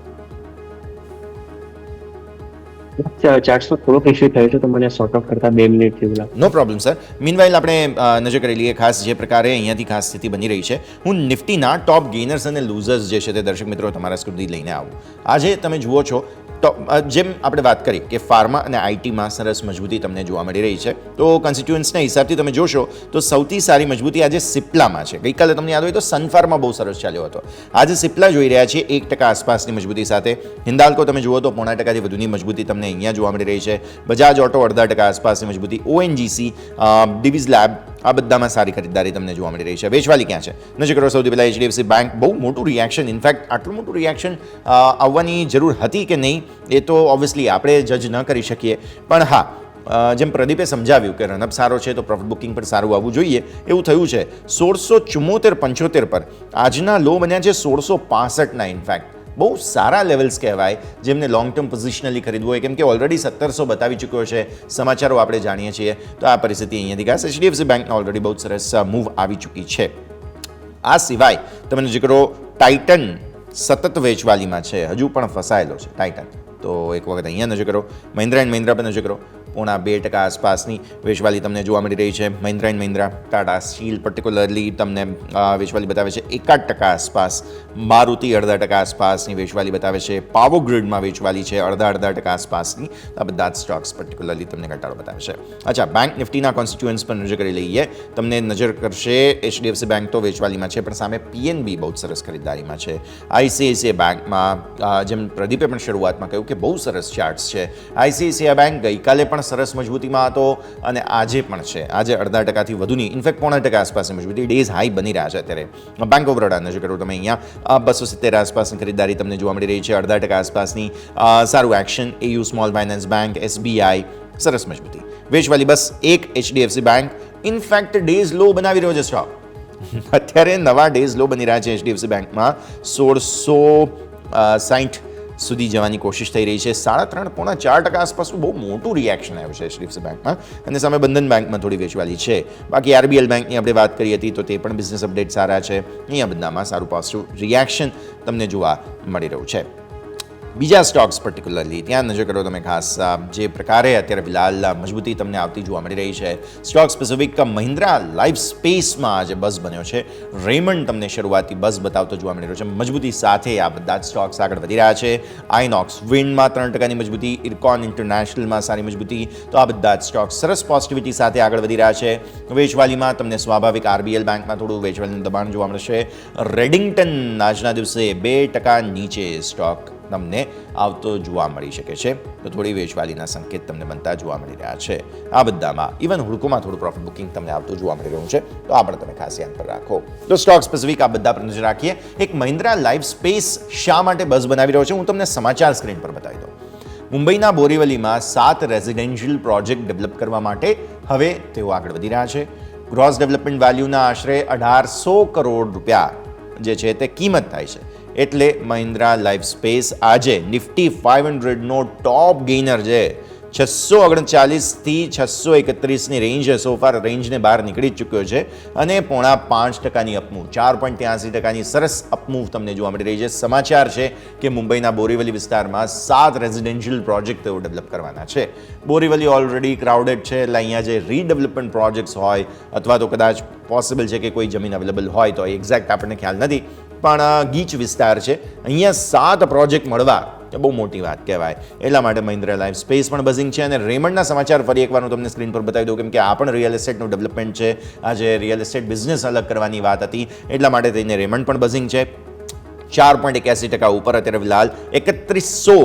ચાર્ટ્સમાં થોડોક ઇશ્યુ થયો છે, તો મને સોર્ટ ઓફ કરતા 2 મિનિટ જેવું લાગે. નો પ્રોબ્લેમ સર. મીનવાઇલ આપણે નજર કરી લઈએ ખાસ જે પ્રકારે અહીંયાથી ખાસ સ્થિતિ બની રહી છે. હું નિફ્ટીના ટોપ ગેઇનર્સ અને લૂઝર્સ જે છે તે દર્શક મિત્રો તમારા સુધી લઈને આવું. આજે તમે જુઓ છો તો જેમ આપણે વાત કરી કે ફાર્મા અને આઈટીમાં સરસ મજબૂતી તમને જોવા મળી રહી છે, તો કન્સ્ટિટ્યુઅન્સના હિસાબથી તમે જોશો તો સૌથી સારી મજબૂતી આજે સિપ્લામાં છે. ગઈકાલે તમને યાદ હોય તો સનફાર્મા બહુ સરસ ચાલ્યો હતો. આજે સિપ્લા જોઈ રહ્યા છીએ 1% આસપાસની મજબૂતી સાથે. હિન્દાલ્કો તમે જુઓ તો 0.5%થી વધુની મજબૂતી તમને અહીંયા જોવા મળી રહી છે. બજાજ ઓટો 0.5% આસપાસની મજબૂતી. ઓએનજીસી, ડિવિઝ લેબ આ બધામાં સારી ખરીદદારી તમને જોવા મળી રહી છે. વેચવાલી ક્યાં છે નજર કરો. સૌથી પહેલાં એચડીએફસી બેંક, બહુ મોટું રિએક્શન, ઇનફેક્ટ આટલું મોટું રિએક્શન આવવાની જરૂર હતી કે નહીં એ તો ઓબ્વિયસલી આપણે જજ ન કરી શકીએ, પણ હા, જેમ પ્રદીપે સમજાવ્યું કે રનઅપ સારો છે તો પ્રોફિટ બુકિંગ પણ સારું આવવું જોઈએ, એવું થયું છે. 1674-75 પર આજના લો બન્યા છે 1665ના. ઇનફેક્ટ બહુ સારા લેવલ્સ કહેવાય જેમને લોંગ ટર્મ પોઝિશનલી ખરીદવું હોય, કેમ કે ઓલરેડી 1700 બતાવી ચૂક્યો છે. સમાચારો આપણે જાણીએ છીએ, તો આ પરિસ્થિતિ અહીંયાથી ખાસ એચડીએફસી બેંકના ઓલરેડી બહુ સરસ મૂવ આવી ચૂકી છે. આ સિવાય તમે નજર કરો, ટાઇટન સતત વેચવાલીમાં છે, હજુ પણ ફસાયેલો છે ટાઇટન. તો એક વખત અહીંયા નજર કરો. મહિન્દ્રા એન્ડ મહિન્દ્રા પર નજર કરો, 0.5% આસપાસની વેચવાલી તમને જોવા મળી રહી છે. Mahindra and Mahindra, Tata steel particularly તમને વેચવાલી બતાવે છે 1% આસપાસ. મારુતિ 0.5% આસપાસની વેચવાલી બતાવે છે. પાવર ગ્રીડમાં વેચવાલી છે 0.5% આસપાસની. આ બધા જ સ્ટોક્સ પર્ટિક્યુલરલી તમને ઘટાડો બતાવે છે. અચ્છા, બેંક નિફ્ટીના કોન્સ્ટિટ્યુઅન્સ પર નજર કરી લઈએ. તમને નજર કરશે એચડીએફસી બેંક તો વેચવાલીમાં છે, પણ સામે પીએનબી બહુ સરસ ખરીદદારીમાં છે. આઈસીઆઈસીઆઈ બેંકમાં જેમ પ્રદીપે પણ શરૂઆતમાં કહ્યું કે બહુ સરસ ચાર્ટ્સ છે. આઈસીઆઈસીઆઈ બેંક ગઈકાલે પણ સરસ મજબૂતીમાં હતો અને આજે પણ છે. આજે 0.5%થી વધુની, ઇનફેક્ટ 0.5% આસપાસની મજબૂતી, ડેઝ હાઈ બની રહ્યા છે અત્યારે. બેંક ઓફ બરોડા નજર કરો તમે, અહીંયા 270 આસપાસની ખરીદારી તમને જોવા મળી રહી છે. 0.5% આસપાસની સારું action. AU small finance bank, SBI સરસ મજબૂતી. વેચવાલી બસ એક એચડીએફસી બેંક, ઇનફેક્ટ ડેઝ લો બનાવી રહ્યો છે સ્ટોક. અત્યારે નવા ડેઝ લો બની રહ્યા છે એચડીએફસી બેંકમાં. 1660 સુધી જવાની કોશિશ થઈ રહી છે. 3.5-4% આસપાસનું બહુ મોટું રિએક્શન આવ્યું છે એચડીએફસી બેંકમાં, અને સામે બંધન બેંકમાં થોડી વેચવાલી છે. બાકી આરબીએલ બેંકની આપણે વાત કરી હતી તો તે પણ બિઝનેસ અપડેટ સારા છે. અહીંયા બધામાં સારું પોઝિટિવ રિએક્શન તમને જોવા મળી રહ્યું છે. બીજા સ્ટોક્સ પર્ટિક્યુલરલી ત્યાં નજર કરો તમે ખાસ, જે પ્રકારે અત્યારે ફિલહાલ મજબૂતી તમને આવતી જોવા મળી રહી છે. સ્ટોક સ્પેસિફિક મહિન્દ્રા લાઈફ સ્પેસમાં આજે બઝ બન્યો છે. રેમન્ડ તમને શરૂઆતી બઝ બતાવતો જોવા મળી રહ્યો છે. મજબૂતી સાથે આ બધા જ સ્ટોક્સ આગળ વધી રહ્યા છે. આઇનોક્સ વિન્ડમાં 3%ની મજબૂતી, ઇરકોન ઇન્ટરનેશનલમાં સારી મજબૂતી. તો આ બધા જ સ્ટોક્સ સરસ પોઝિટિવિટી સાથે આગળ વધી રહ્યા છે. વેચવાલીમાં તમને સ્વાભાવિક આરબીએલ બેંકમાં થોડું વેચવાલીનું દબાણ જોવા મળશે. રેડિંગ્ટન આજના દિવસે 2% નીચે સ્ટોક તમને આવતો જોવા મળી શકે છે, તો થોડી વેચવાલીના સંકેત તમને બનતા જોવા મળી રહ્યા છે. આ બધામાં ઇવન હુડકોમાં થોડું પ્રોફિટ બુકિંગ તમને આવતું જોવા મળી રહ્યું છે, તો આ પણ તમે ખાસ ધ્યાન પર રાખો. તો સ્ટોક સ્પેસિફિક આ બધા પર નજર રાખીએ. એક મહિન્દ્રા લાઈફ સ્પેસ શા માટે બઝ બનાવી રહ્યો છે હું તમને સમાચાર સ્ક્રીન પર બતાવી દઉં. મુંબઈના બોરીવલીમાં 7 રેઝિડેન્શિયલ પ્રોજેક્ટ ડેવલપ કરવા માટે હવે તેઓ આગળ વધી રહ્યા છે. ગ્રોસ ડેવલપમેન્ટ વેલ્યુના આશરે 1800 કરોડ રૂપિયા જે છે તે કિંમત થાય છે. એટલે મહિન્દ્રા લાઈફ સ્પેસ આજે નિફ્ટી 500નો ટોપ ગેઇનર છે. 639થી 631ની રેન્જ સોફાર રેન્જને બહાર નીકળી જ ચૂક્યો છે અને 4.5% અપમૂવ, 4.83% સરસ અપમૂવ તમને જોવા મળી રહી છે. સમાચાર છે કે મુંબઈના બોરીવલી વિસ્તારમાં 7 રેઝિડેન્શિયલ પ્રોજેક્ટ તેઓ ડેવલપ કરવાના છે. બોરીવલી ઓલરેડી ક્રાઉડેડ છે, એટલે અહીંયા જે રીડેવલપમેન્ટ પ્રોજેક્ટ્સ હોય અથવા તો કદાચ પોસિબલ છે કે કોઈ જમીન અવેલેબલ હોય, તો એક્ઝેક્ટ આપણને ખ્યાલ નથી, પણ ગીચ વિસ્તાર છે. અહીંયા 7 પ્રોજેક્ટ મળવા એ બહુ મોટી વાત કહેવાય. એટલા માટે મહિન્દ્રા લાઈફ સ્પેસ પણ બઝિંગ છે. અને રેમન્ડના સમાચાર ફરી એકવાર હું તમને સ્ક્રીન પર બતાવી દઉં, કેમ કે આ પણ રિયલ એસ્ટેટનું ડેવલપમેન્ટ છે. આજે રિયલ એસ્ટેટ બિઝનેસ અલગ કરવાની વાત હતી, એટલા માટે થઈને રેમન્ડ પણ બઝિંગ છે. 4.81% ઉપર અત્યારે ફિલહાલ 3100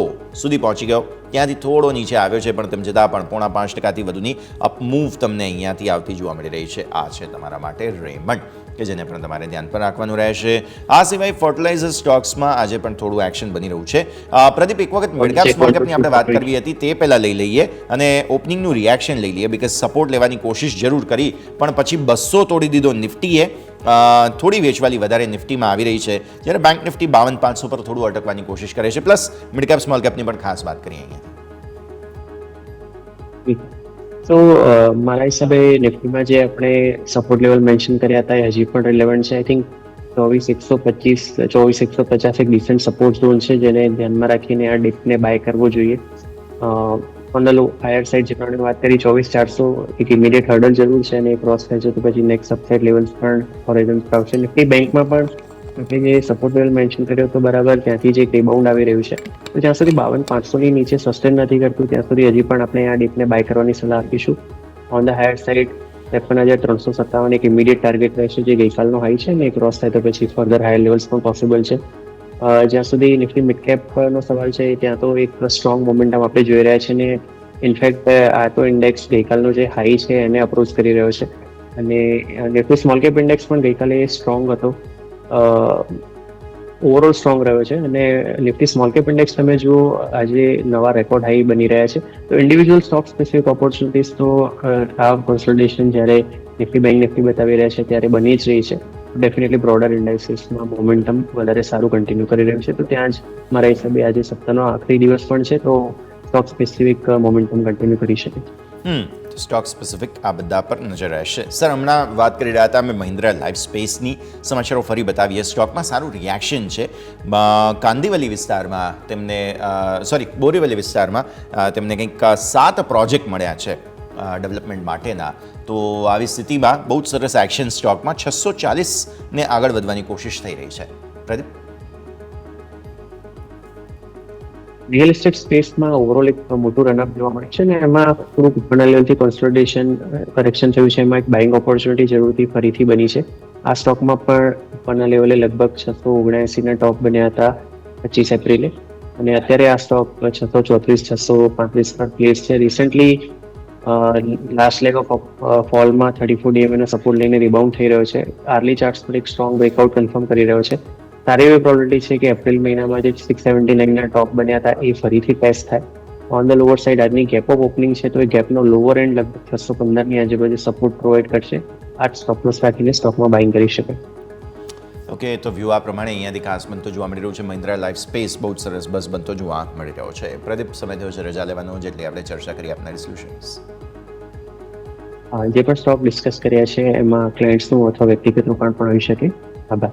સુધી પહોંચી ગયો, ત્યાંથી થોડો નીચે આવ્યો છે, પણ તેમ છતાં પણ 0.5%થી વધુની અપમૂવ તમને અહીંયાથી આવતી જોવા મળી રહી છે. આ છે તમારા માટે રેમન્ડ, કે જેને પણ તમારે ધ્યાન પર રાખવાનું રહેશે. આ સિવાય ફર્ટિલાઇઝર સ્ટોક્સમાં આજે પણ થોડું એક્શન બની રહ્યું છે. પ્રદીપ, એક વખત મિડકેપ સ્મોલ કેપની આપણે વાત કરવી હતી, તે પહેલાં લઈ લઈએ અને ઓપનિંગનું રિએક્શન લઈ લઈએ, બીકોઝ સપોર્ટ લેવાની કોશિશ જરૂર કરી, પણ પછી 200 તોડી દીધો નિફ્ટીએ. થોડી વેચવાલી વધારે નિફ્ટીમાં આવી રહી છે, જ્યારે બેંક નિફ્ટી 52,500 પર થોડું અટકવાની કોશિશ કરે છે. પ્લસ મિડકેપ સ્મોલ કેપની પણ ખાસ વાત કરીએ અહીંયા. તો મારા હિસાબે નિફ્ટીમાં જે આપણે સપોર્ટ લેવલ મેન્શન કર્યા હતા એ હજી પણ રિલેવન્ટ છે. આઈ થિંક 24,125, 24,150 એક ડિસન્ટ સપોર્ટ ઝોન છે, જેને ધ્યાનમાં રાખીને આ ડિપને બાય કરવો જોઈએ. On the low higher side જે પ્રમાણે વાત કરી, 24,400 એક ઇમિડિયેટ હર્ડલ જરૂર છે, અને એ ક્રોસ થાય છે તો પછી નેક્સ્ટ અપસાઇડ લેવલ્સ પણ હોરિઝોન્સ પર આવશે. નિફ્ટી બેંકમાં પણ આપણે જે સપોર્ટ લેવલ મેન્શન કર્યો તો બરાબર, ત્યાંથી જે રિબાઉન્ડ આવી રહ્યું છે, તો જ્યાં સુધી 52,500ની નીચે સસ્ટેન નથી કરતું ત્યાં સુધી હજી પણ આપણે આ ડીપને બાય કરવાની સલાહ આપીશું. ઓન ધ હાયર સાઇડ 53,357 એક ઇમિડિયેટ ટાર્ગેટ રહેશે, જે ગઈકાલનો હાઈ છે, ને ક્રોસ થાય તો પછી ફર્ધર હાયર લેવલ્સ પણ પોસિબલ છે. જ્યાં સુધી નિફ્ટી મિડ કેપનો સવાલ છે, ત્યાં તો એક સ્ટ્રોંગ મોમેન્ટમ આપણે જોઈ રહ્યા છીએ, ને ઇનફેક્ટ આ તો ઇન્ડેક્સ ગઈકાલનો જે હાઈ છે એને અપ્રોચ કરી રહ્યો છે. અને નિફ્ટી સ્મોલ કેપ ઇન્ડેક્સ પણ ગઈકાલે સ્ટ્રોંગ હતો, ઓવરઓલ સ્ટ્રોંગ રહ્યો છે. અને નિફ્ટી સ્મોલ કેપ ઇન્ડેક્સ તમે જુઓ, આજે નવા રેકોર્ડ હાઈ બની રહ્યા છે. તો ઇન્ડિવિજ્યુઅલ સ્ટોક સ્પેસિફિક ઓપોર્ચ્યુનિટીઝ તો આ કોન્સોલિડેશન જ્યારે નિફ્ટી બેંક નિફ્ટી બતાવી રહ્યા છે ત્યારે બની જ રહી છે. ડેફિનેટલી બ્રોડર ઇન્ડાઇસીસમાં મોમેન્ટમ વધારે સારું કન્ટિન્યુ કરી રહ્યું છે. તો ત્યાં જ મારા હિસાબે આજે સપ્તાહનો આખરી દિવસ પણ છે, તો સ્ટોક સ્પેસિફિક મોમેન્ટમ કન્ટિન્યુ કરી શકે. સ્ટોક સ્પેસિફિક આ બધા પર નજર રહેશે. સર, હમણાં વાત કરી રહ્યા હતા અમે મહિન્દ્રા લાઈફ સ્પેસની, સમાચારો ફરી બતાવીએ. સ્ટોકમાં સારું રિએક્શન છે. કાંદીવલી વિસ્તારમાં તેમને બોરીવલી વિસ્તારમાં તેમને કંઈક 7 પ્રોજેક્ટ મળ્યા છે ડેવલપમેન્ટ માટેના. તો આવી સ્થિતિમાં બહુ જ સરસ એક્શન સ્ટોકમાં 640ને આગળ વધવાની કોશિશ થઈ રહી છે. પ્રદીપ, રિયલ એસ્ટેટ સ્પેસમાં ઓવરઓલ એક મોટું રનઅપ જોવા મળે છે, ને એમાં થોડુંક ઉપરના લેવલથી કોન્સોલિડેશન કરેક્શન થયું છે. એમાં એક બાઇંગ ઓપોર્ચ્યુનિટી જરૂરથી ફરીથી બની છે. આ સ્ટોકમાં પણ ઉપરના લેવલે લગભગ 679ના ટોપ બન્યા હતા 25 એપ્રિલે, અને અત્યારે આ સ્ટોક 634, 635 પર પ્લેસ છે. રિસેન્ટલી લાસ્ટ લેગ ઓફ ફોલમાં 34 DMA સપોર્ટ લઈને રિબાઉન્ડ થઈ રહ્યો છે. આર્લી ચાર્ટ્સ પર એક સ્ટ્રોંગ બ્રેકઆઉટ કન્ફર્મ કરી રહ્યો છે. સારી એવી પ્રોબેબિલિટી છે કે એપ્રિલ મહિનામાં જે 679ના ટોપ બન્યા હતા એ ફરીથી ટેસ્ટ થાય. ઓન ધ લોઅર સાઇડ આજની ગેપ ઓફ ઓપનિંગ છે, તો એ ગેપનો લોઅર એન્ડ લગભગ 615ની આજુબાજુ સપોર્ટ પ્રોવાઈડ કરશે. આ સ્ટોપ લોસ રાખીને સ્ટોકમાં બાઇંગ કરી શકે. ઓકે, તો વ્યૂ આ પ્રમાણે અહીંયાથી ખાસ બનતો જોવા મળી રહ્યું છે. મહિન્દ્રા લાઈફ સ્પેસ બહુ જ સરસ બસ બનતો જોવા મળી રહ્યો છે. પ્રદીપ, સમય થયો છે રજા લેવાનો, જેટલી આપણે ચર્ચા કરી આપના રિઝોલ્યુશન્સ. જે પણ સ્ટોક ડિસ્કસ કર્યા છે એમાં ક્લાયન્ટ્સનું અથવા વ્યક્તિગત રોકાણ પણ હોઈ શકે. આભાર.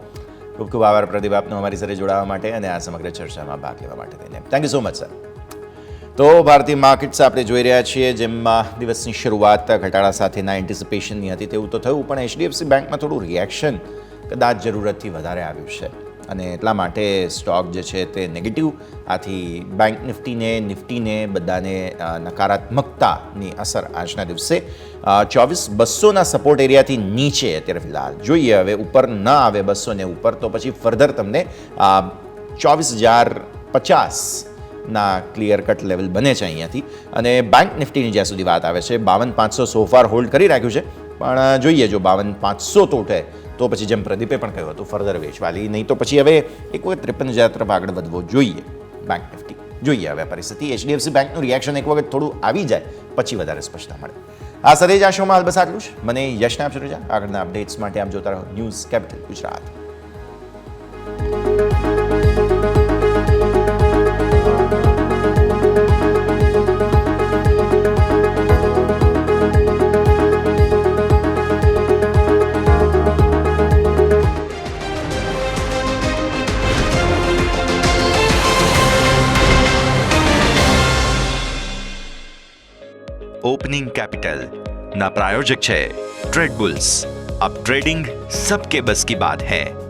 ખૂબ ખૂબ આભાર પ્રદીપ આપનો અમારી સાથે જોડાવા માટે અને આ સમગ્ર ચર્ચામાં ભાગ લેવા માટે થઈને. Thank you so much sir. તો ભારતીય માર્કેટ્સ આપણે જોઈ રહ્યા છીએ, જેમાં દિવસની શરૂઆત ઘટાડા સાથેના એન્ટિસિપેશનની હતી તેવું તો થયું, પણ HDFC બેંકમાં થોડું રિએક્શન કદાચ જરૂરતથી વધારે આવ્યું છે, અને એટલા માટે સ્ટોક જે છે તે નેગેટિવ. આથી બેંક નિફ્ટીને બધાને નકારાત્મકતાની અસર આજના દિવસે 24,200ના સપોર્ટ એરિયાથી નીચે અત્યારે ફિલહાલ જોઈએ. હવે ઉપર ન આવે 200 ને ઉપર, તો પછી ફર્ધર તમને 24,050ના ક્લિયર કટ લેવલ બને છે અહીંયાથી. અને બેંક નિફ્ટીની જ્યાં સુધી વાત આવે છે, 52,500 સોફાર હોલ્ડ કરી રાખ્યું છે, પણ જોઈએ જો 52,500 તોટે તો પછી જેમ પ્રદીપે પણ કહ્યું હતું ફર્ધર વેચવાલી, નહીં તો પછી હવે એક વખત 53,000 તરફ આગળ વધવો જોઈએ બેંક નિફ્ટી. જોઈએ હવે પરિસ્થિતિ. HDFC બેંકનું રિએક્શન એક વખત થોડું આવી જાય પછી વધારે સ્પષ્ટતા મળે. આ સાથે જ આ શોમાં હાલ બસ આટલું જ. મને યશને આપજો રજા. આગળના અપડેટ્સ માટે આપ જોતા રહો news capital Gujarat. Opening capital ना प्रायोजक है ट्रेड बुल्स। अब ट्रेडिंग सबके बस की बात है।